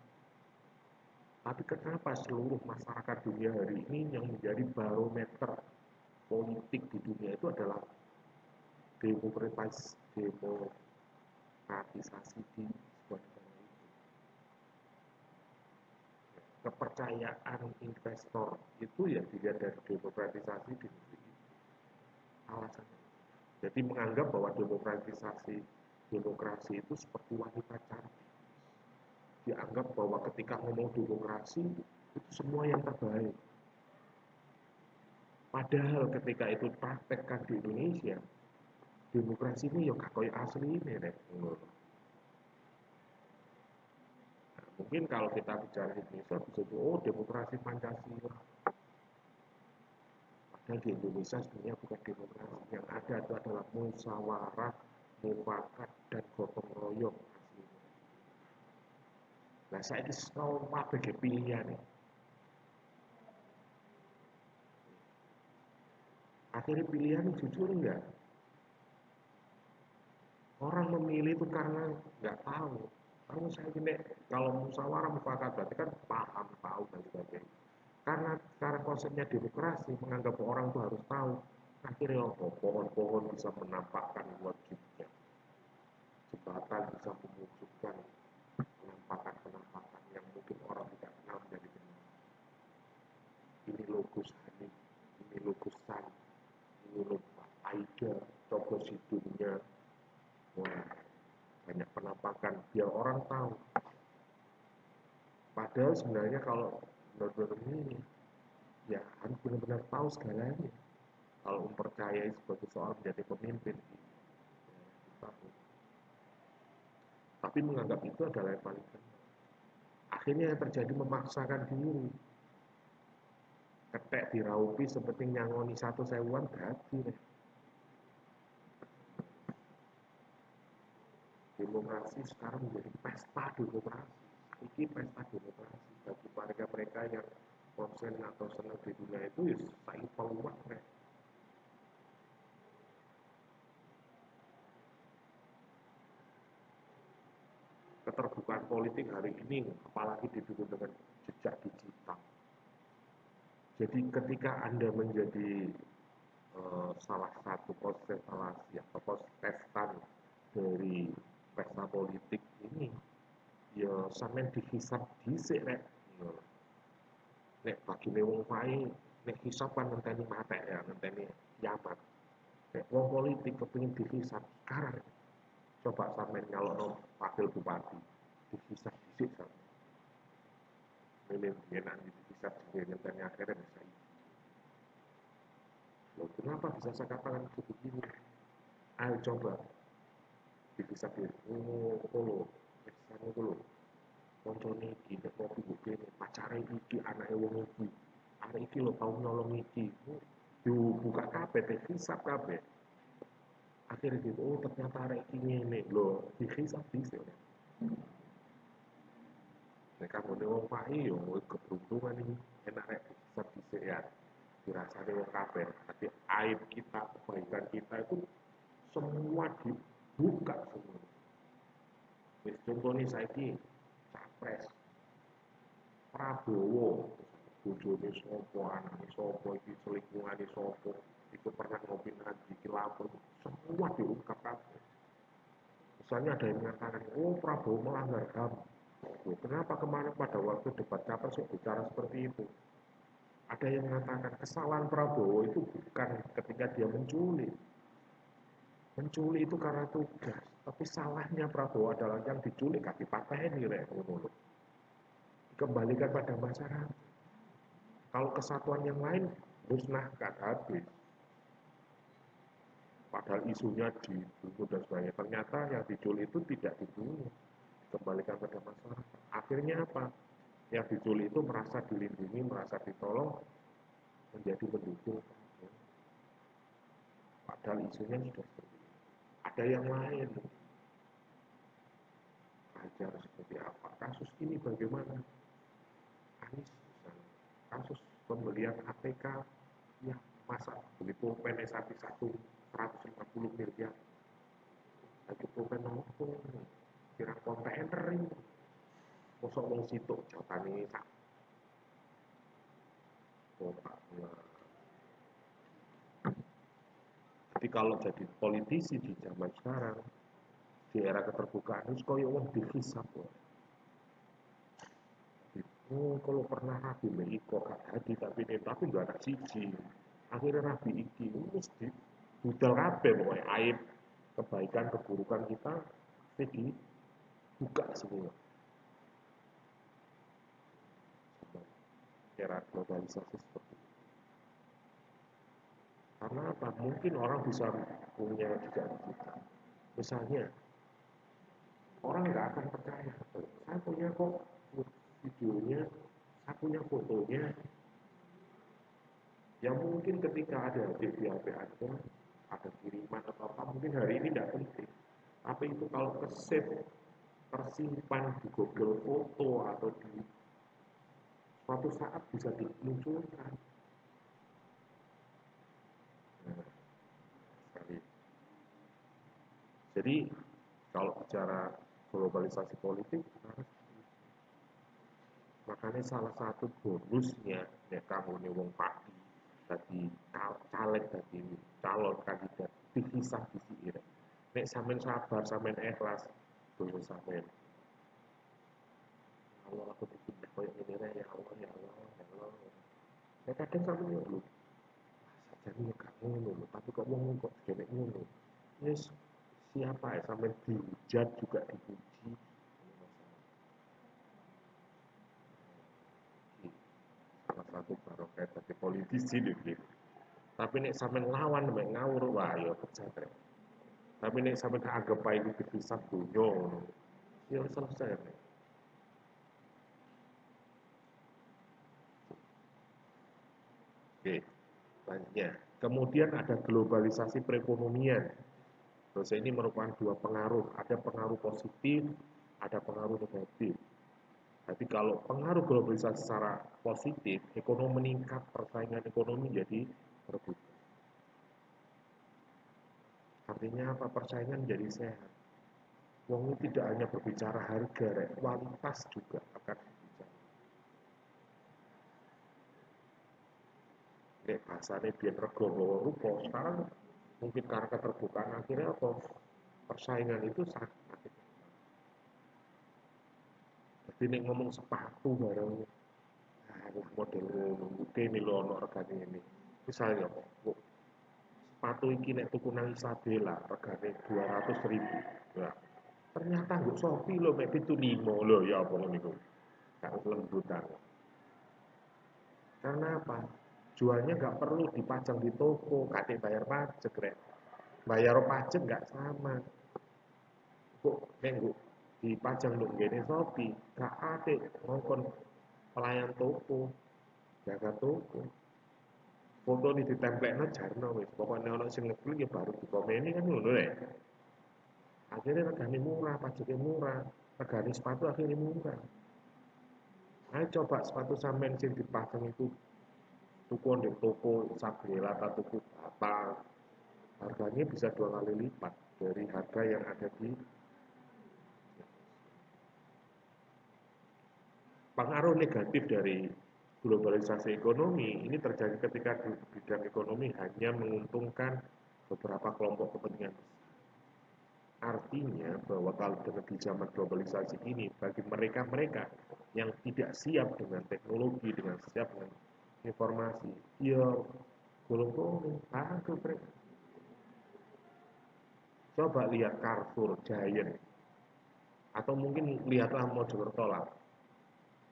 Tapi kenapa seluruh masyarakat dunia hari ini yang menjadi barometer politik di dunia itu adalah demokratisasi di sebuah negara itu? Kepercayaan investor itu ya dilihat dari demokratisasi di negeri itu. Alasannya. Jadi menganggap bahwa demokrasi itu seperti wanita cantik. Dianggap bahwa ketika ngomong demokrasi itu semua yang terbaik. Padahal ketika itu praktekkan di Indonesia, demokrasi ini ya kakoi asli ini deh. Nah, mungkin kalau kita bicara Indonesia bisa oh demokrasi Pancasila. Dan di Indonesia sebenarnya bukan demokrasi, yang ada itu adalah musyawarah, mufakat, dan gotong royong. Nah, saya ini semua bagi pilihan. Akhirnya pilihan jujur enggak? Orang memilih itu karena nggak tahu. Kalau saya ini kalau musyawarah mufakat berarti kan paham, tahu dan sebagainya. Karena sekarang konsepnya demokrasi menganggap orang itu harus tahu. Akhirnya pohon-pohon bisa menampakkan wajibnya. Jembatan bisa mewujudkan penampakan-penampakan yang mungkin orang tidak kenal menjadi benar. Ini loh Gus Hani, ini lo Gus San, ini lo Pak Aida, coba sidungnya, wah banyak penampakan biar orang tahu. Padahal sebenarnya kalau benar-benar ini ya harus benar-benar tahu segalanya. Kalau mempercayai sebagai seorang menjadi pemimpin, ya, tapi menganggap itu adalah yang paling benar. Akhirnya yang terjadi memaksakan diri. Ketek diraupi seperti nyangoni 1.000-an dadi deh. Demokrasi sekarang menjadi pesta demokrasi. Ini pesta demokrasi bagi mereka-mereka yang konsen atau senang di dunia itu ya saya peluang deh. Keterbukaan politik hari ini apalagi didukung dengan jejak digital. Jadi ketika Anda menjadi salah satu konstelasi atau kontestan dari pesta politik ini, ya sampean dihisap dhisik rek. Nek bagine wong wae nek hisap kan ngenteni mate ya, ngenteni kiamat. Nek wong politik kepengin dihisap sekarang, coba sampean nyalokno wakil bupati, dihisap dhisik sampean. Ini enak dihisap dhisik ngenteni akhirnya bisa. Loh, kenapa bisa saya katakan begini? Ayo coba dihisap dhisik. Oh, lho, misalnya lho, koncone iki nek kopi bukene pacare iki anake wong iki arek iki lho tau nyolong iki yo buka kabeh dihisap kabeh akhirnya gitu oh ternyata arek iki ngene lho dihisap dhisik nek kanggone wong pae yo keberuntungan iki enak rek dihisap dhisik ya dirasane wong kabeh tapi aib kita kebaikan kita itu semua dibuka semua wis contohnya saiki capres Prabowo bojone sapa anake sapa iki selingkuhane sapa itu pernah ngopi nanti iki lapor semua diungkap kabeh misalnya ada yang mengatakan oh Prabowo melanggar HAM oh, kenapa kemarin pada waktu debat capres bicara seperti itu ada yang mengatakan kesalahan Prabowo itu bukan ketika dia menculik itu karena tugas tapi salahnya Prabowo adalah yang diculik kaki pateni rek ngono dikembalikan pada masyarakat. Kalau kesatuan yang lain musnahkan habis. Padahal isunya dibunuh dan sebagainya. Ternyata yang diculik itu tidak dibunuh, dikembalikan pada masyarakat. Akhirnya apa? Yang diculik itu merasa dilindungi, merasa ditolong, menjadi pendukung. Padahal isunya sudah seperti itu. Ada yang lain. Ajar seperti apa? Kasus ini bagaimana? Anies misalnya. Kasus pembelian ATK ya masa beli pulpen S1 150 miliar lagi pulpen nopo kira kontainer ini mosok wong situk jatane sak kotak jadi kalau jadi politisi di zaman sekarang di era keterbukaan itu koyo wong dihisap oh kalau pernah rabi iko gak hadi tapi gak ada siji akhirnya rabi iki mesti budal kabeh pokoknya aib kebaikan keburukan kita pasti dibuka semua era globalisasi seperti itu. Karena apa? Mungkin orang bisa punya jejak digital. Misalnya, orang nggak akan percaya. Saya punya kok videonya, saya punya fotonya. Ya mungkin ketika ada di HP ada kiriman atau apa, mungkin hari ini tidak penting. Tapi itu kalau ke-save, tersimpan di Google Foto atau di suatu saat bisa dimunculkan. Nah, sekali. Jadi kalau bicara globalisasi politik, makanya salah satu bonusnya nek kamu nih wong padi tadi caleg tadi calon kandidat dipisah di sini nek sampean sabar sampean ikhlas dulu sampean Allah aku dipindah koyo ngene ya Allah ya Allah ya Allah Ya kadang sampe lho, sajane ya gak ngono lho, tapi kok wong kok dene ngono. Wis siapa ya sampai dihujat juga dipuji. Salah satu barokah dari politisi nih. Tapi nek sampean lawan mek ngawur wah ya pecah rek. Tapi nek sampean anggap ae iku dipisah donya ngono. Ya selesai. Rek. Oke, selanjutnya. Kemudian ada globalisasi perekonomian. Dosa ini merupakan dua pengaruh. Ada pengaruh positif, ada pengaruh negatif. Jadi kalau pengaruh globalisasi secara positif, ekonomi meningkat, persaingan ekonomi jadi terbuka. Artinya apa? Persaingan jadi sehat. Wong tidak hanya berbicara harga, kualitas juga akan berbicara. Bahasanya biar rego bawa rupa, sekarang mungkin karena keterbukaan akhirnya apa? Persaingan itu sangat. Jadi ini ngomong sepatu bareng, nah, model ngono, ini loh ono regane ini. Misalnya, sepatu iki nek tuku nang Isabella regane 200.000. Nah, ternyata nggo Shopee lho mek 75 lho ya apa niku. Gak lembutan. Karena apa? Jualnya nggak perlu dipajang di toko, kadek bayar pajak, rek. Bayar pajak nggak sama. Kok nenggu dipajang dong gini Shopee, gak ada ngongkon pelayan toko, jaga toko. Foto ini ditemplate jarno wis, pokoknya orang sing ngeklik ya baru dikomeni kan ngono ya. Akhirnya regane murah, pajaknya murah, regane sepatu akhirnya murah. Ayo coba sepatu sampean sing dipasang itu tuku di toko Sabela atau tuku apa, harganya bisa 2 kali lipat dari harga yang ada di. Pengaruh negatif dari globalisasi ekonomi ini terjadi ketika bidang ekonomi hanya menguntungkan beberapa kelompok kepentingan. Artinya bahwa kalau di zaman globalisasi ini bagi mereka-mereka yang tidak siap dengan teknologi, dengan siap dengan informasi, ya golong-golong, bangkrut mereka. Coba lihat Carrefour, Giant, atau mungkin lihatlah Mojokerto lah,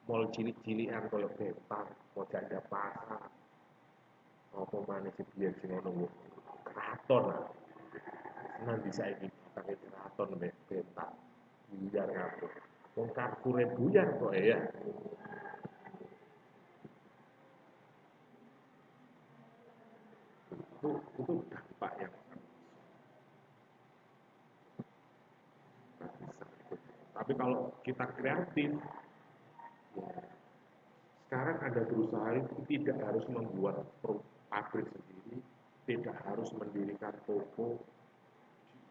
mall cilik-cilikan koyo Betang, Mojanda Pasar, apa maneh sing biyen sing ono keraton lah. Nanti saiki pakai keraton mek Betang. Buyar kabeh. Wong Carrefour buyar kok ya. Itu dampak yang bisa. Tapi kalau kita kreatif, ya, sekarang ada berusaha itu tidak harus membuat pabrik sendiri, tidak harus mendirikan toko,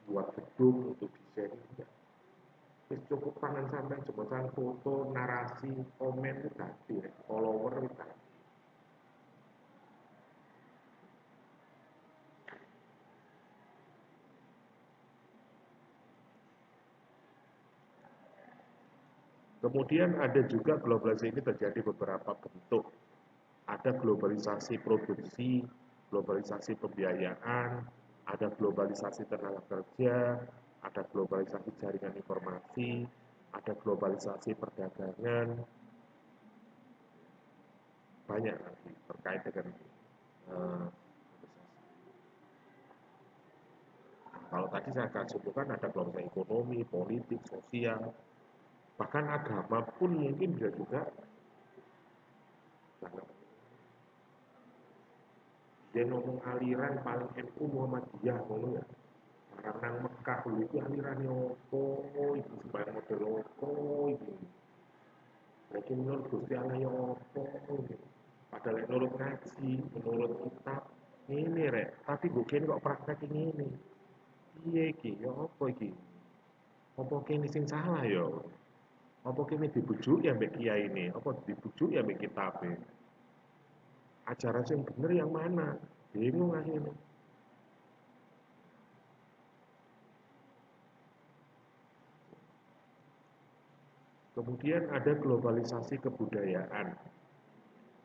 buat gedung untuk desain. Wis cukup tangan sampai jembatan foto, narasi, komen itu tadi, follower itu tadi. Kemudian ada juga globalisasi ini terjadi beberapa bentuk. Ada globalisasi produksi, globalisasi pembiayaan, ada globalisasi tenaga kerja, ada globalisasi jaringan informasi, ada globalisasi perdagangan, banyak lagi terkait dengan uh, kalau tadi saya akan sebutkan ada globalisasi ekonomi, politik, sosial, bahkan agama pun mungkin bisa juga. Dia ngomong aliran paling NU Muhammadiyah ngono ya. Karena Mekah dulu itu aliran opo, itu sembarang model opo itu. Lagi menurut Gusti Allah ya opo gitu. Padahal menurut ngaji, menurut kitab ini rek, tapi bukan kok praktek ini. Iya iki, ya opo iki? Apa kene sing salah ya? Apa kene dibujuk ya mbek kiai ini? Apa dibujuk ya mbek kitabe? Ajaran yang bener yang mana? Bingung akhirnya. Kemudian ada globalisasi kebudayaan.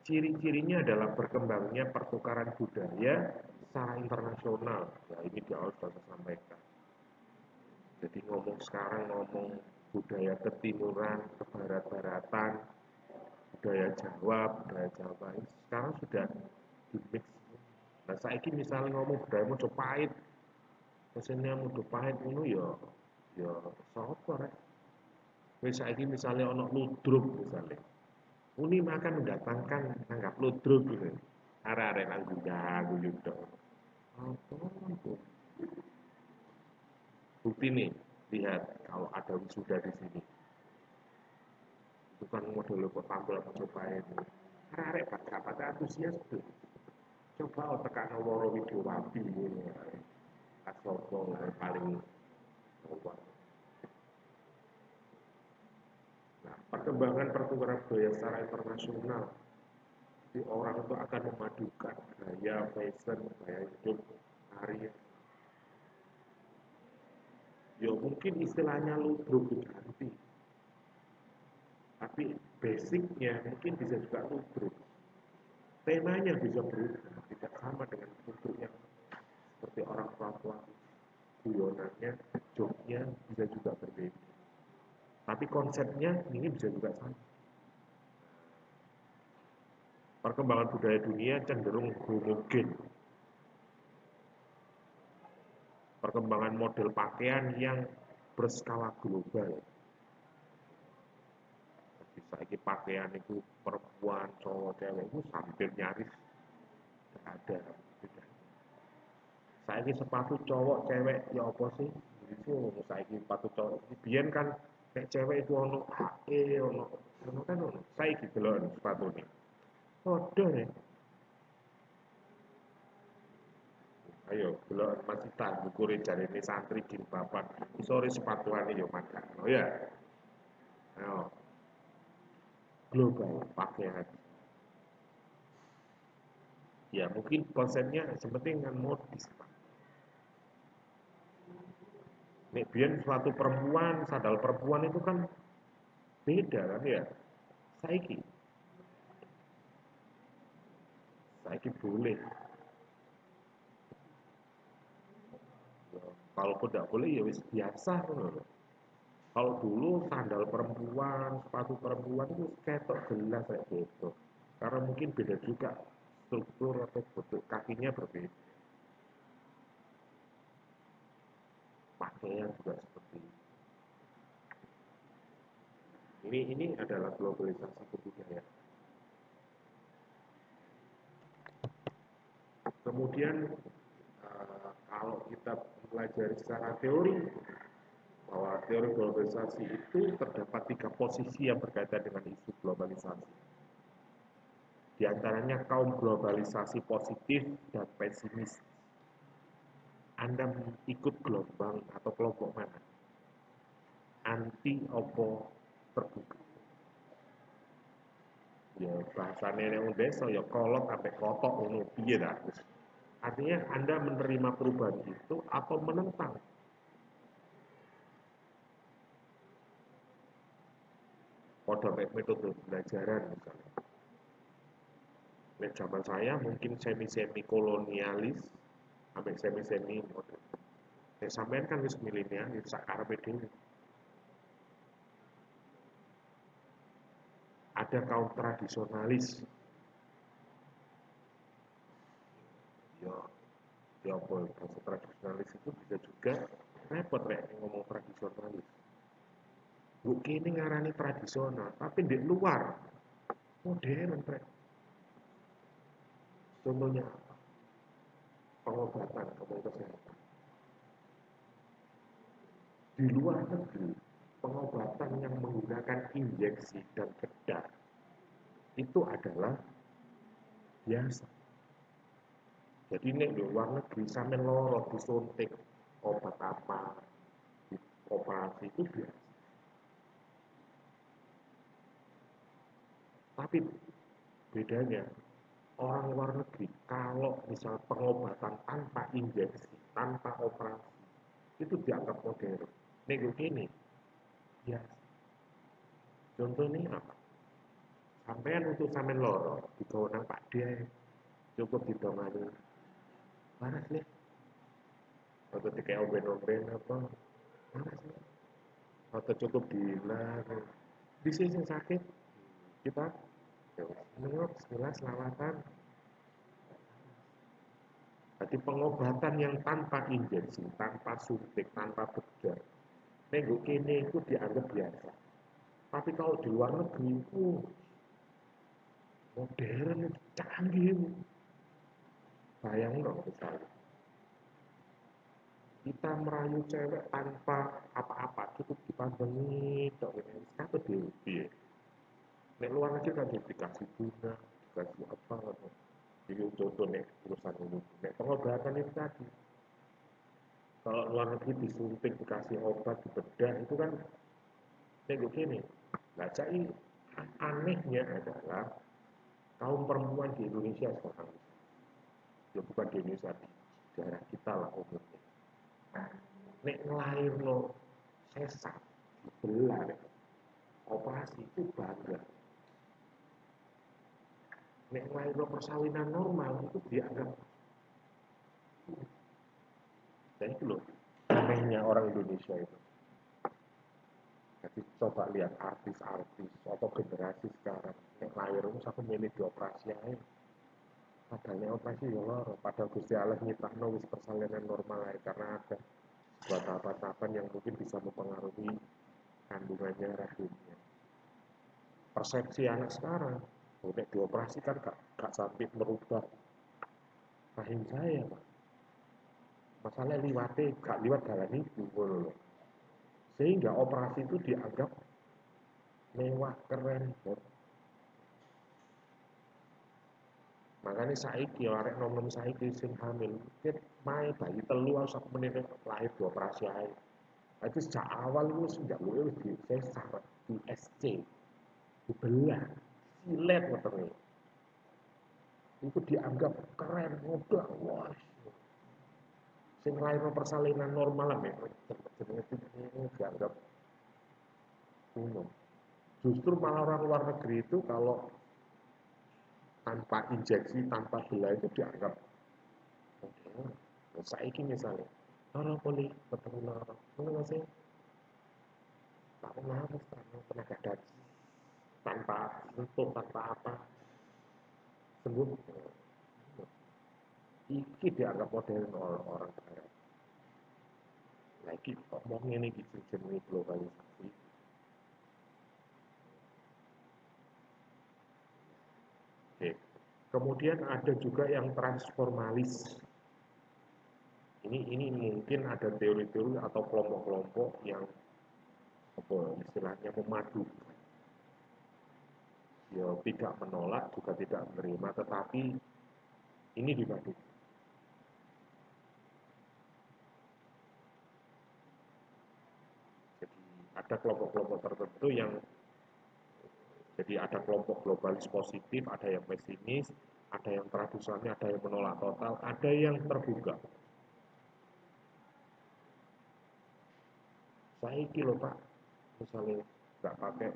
ciri-cirinya adalah berkembangnya pertukaran budaya secara internasional. Ya, ini di awal sudah saya sampaikan. Jadi ngomong budaya ketimuran, kebarat-baratan, budaya Jawa ini sekarang sudah dimix. Nah, saya ini misalnya ngomong budaya Mojopahit, mesinnya Mojopahit itu ya sapa rek. Wis saiki misalnya ono ludruk misalnya. Uni akan mendatangkan tanggap ludruk gitu. Arek-arek nang guyu tok. Apa itu? Bukti nih, lihat kalau ada wisuda di sini. Itu kan model kok tampil Mojopahit. Arek-arek pada antusias tuh. Coba tekan Woro Widowati ini. Kasoko paling kuat. Nah, perkembangan pertukaran budaya secara internasional, jadi orang itu akan memadukan gaya fashion, gaya hidup, karya. Ya mungkin istilahnya ludruk diganti, tapi basicnya mungkin bisa juga ludruk. Temanya bisa berubah, tidak sama dengan bentuknya seperti orang Papua. Guyonannya, joknya bisa juga berbeda. Tapi konsepnya ini bisa juga sama. Perkembangan budaya dunia cenderung homogen. Perkembangan model pakaian yang berskala global. Bisa ini pakaian itu perempuan, cowok, cewek itu hampir nyaris tidak ada. Saya ini sepatu cowok, cewek, ya apa sih? Itu saya ini sepatu cowok. Biar kan kayak cewek itu ono HE, ono kan ono. Saya gitu loh sepatu ini. Waduh ya. Ayo, belum masih tak bukurin cari ini santri jilbaban. Sore sepatuan ini yo makan. Oh ya, ayo global pakaian. Ya mungkin konsepnya seperti dengan modis. Nek biar suatu perempuan, sandal perempuan itu kan beda kan ya. Saiki, saiki boleh. Ya, kalaupun tidak boleh ya wis biasa. Kalau dulu sandal perempuan, sepatu perempuan itu ketok jelas kayak gitu. Karena mungkin beda juga struktur atau bentuk kakinya berbeda. Pakaian juga seperti itu. Ini adalah globalisasi kebudayaan. Kemudian kalau kita pelajari secara teori bahwa teori globalisasi itu terdapat 3 posisi yang berkaitan dengan isu globalisasi. Di antaranya kaum globalisasi positif dan pesimis. Anda ikut gelombang atau kelompok mana? Anti opo terbuka. Ya bahasane nek desa ya kolot sampai kotok ngono piye ta. Artinya Anda menerima perubahan itu atau menentang. Pada metode pembelajaran misalnya. Nek zaman saya mungkin semi-semi kolonialis sampai semi-semi modern. Nek sampean kan wis milenial, sakarepe dhewe. Ada kaum tradisionalis. Ya, ya apa bahasa tradisionalis itu bisa juga repot rek ngomong tradisionalis. Buk kini ngarani tradisional, tapi di luar modern rek. Contohnya pengobatan, ngomong kesehatan. Di luar negeri, pengobatan yang menggunakan injeksi dan bedah itu adalah biasa. Jadi nek di luar negeri sampe loro disuntik obat apa, operasi itu biasa. Tapi bedanya orang luar negeri kalau misal pengobatan tanpa injeksi, tanpa operasi itu dianggap modern. Nego ini biasa. Contohnya apa? sampean untuk sampean loro digawa nang Pak Dia cukup didongani waras nih atau dikai omben-omben apa waras nih atau cukup dihilang di sini sakit kita menurut bismillah selamatan. Jadi pengobatan yang tanpa injeksi, tanpa suntik, tanpa bedah minggu kini itu dianggap biasa. Tapi kalau di luar negeri itu modern, canggih. Bayangin dong misalnya, kita merayu cewek tanpa apa-apa, cukup dipandangi, dok ini, satu dia. Nek luar negeri kan dikasih bunga, dikasih apa, jadi contoh nek urusan ini. Nek pengobatan itu tadi, kalau luar negeri disuntik, dikasih obat, dibedah, itu kan nego gini. Nah, jadi anehnya adalah kaum perempuan di Indonesia sekarang, ya bukan di Indonesia, di daerah kita lah umumnya. Nek ngelairno sesat, dibelah, operasi itu bangga. Nek ngelairno persalinan normal itu dianggap. Dan itu loh, anehnya orang Indonesia itu. Jadi coba lihat artis-artis atau generasi sekarang, nek lahir itu aku milih dioperasi aja. Padahal operasi ya loro, padahal Gusti Allah nyiptakno wis persalinan normal aja karena ada buat tahapan-tahapan yang mungkin bisa mempengaruhi kandungannya rahimnya. Persepsi anak sekarang, udah dioperasi kan gak sampai merubah rahim saya, Pak. Masalah liwate, gak liwat dalam itu, loh. Sehingga operasi itu dianggap mewah, keren, bos. Makanya saiki arek nom-nom saiki sing hamil, ket mae bayi telu sak menit lahir dioperasi ae. Itu sejak awal itu sejak lu di sesar, di SC, dibelah, silet motornya. Itu dianggap keren, ngobrol, wah. Sing lahir persalinan normal lah, jenenge itu dianggap kuno. Justru malah orang luar negeri itu kalau tanpa injeksi, tanpa belah itu dianggap oh, saiki misalnya orang boleh ketemu orang, mana sih? Tak pernah tenaga dalam tanpa sentuh, tanpa apa, sembuh. Iki dianggap modern orang barat. Lagi ngomongnya ini gitu jenis globalisasi. Oke. Kemudian ada juga yang transformalis. Ini mungkin ada teori-teori atau kelompok-kelompok yang apa istilahnya memadukan. Ya tidak menolak juga tidak menerima, tetapi ini dipadukan. Jadi ada kelompok-kelompok tertentu yang jadi ada kelompok globalis positif, ada yang pesimis, ada yang tradisionalnya, ada yang menolak total, ada yang terbuka. Saya kilo Pak, misalnya nggak pakai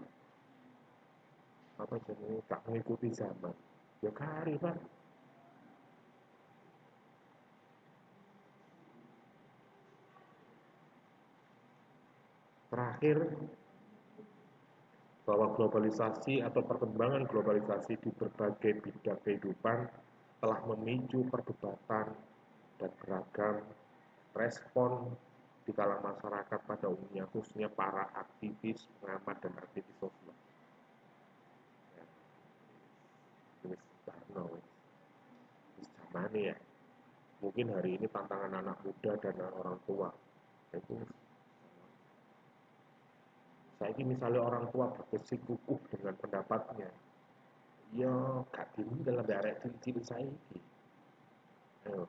apa jenis, nggak mengikuti zaman, ya kari Pak. Terakhir, bahwa globalisasi atau perkembangan globalisasi di berbagai bidang kehidupan telah memicu perdebatan dan beragam respon di kalangan masyarakat pada umumnya, khususnya para aktivis, pengamat, dan aktivis sosial. Ya, ini zaman ya. Mungkin hari ini tantangan anak muda dan orang tua. Itu saya ini misalnya orang tua bersikukuh dengan pendapatnya, ya gak diri dalam daerah cincin saya ini. Ayo.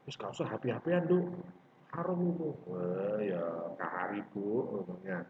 Terus gak usah happy-happyan tuh, harum itu. Wah ya kahari bu, ngomongnya.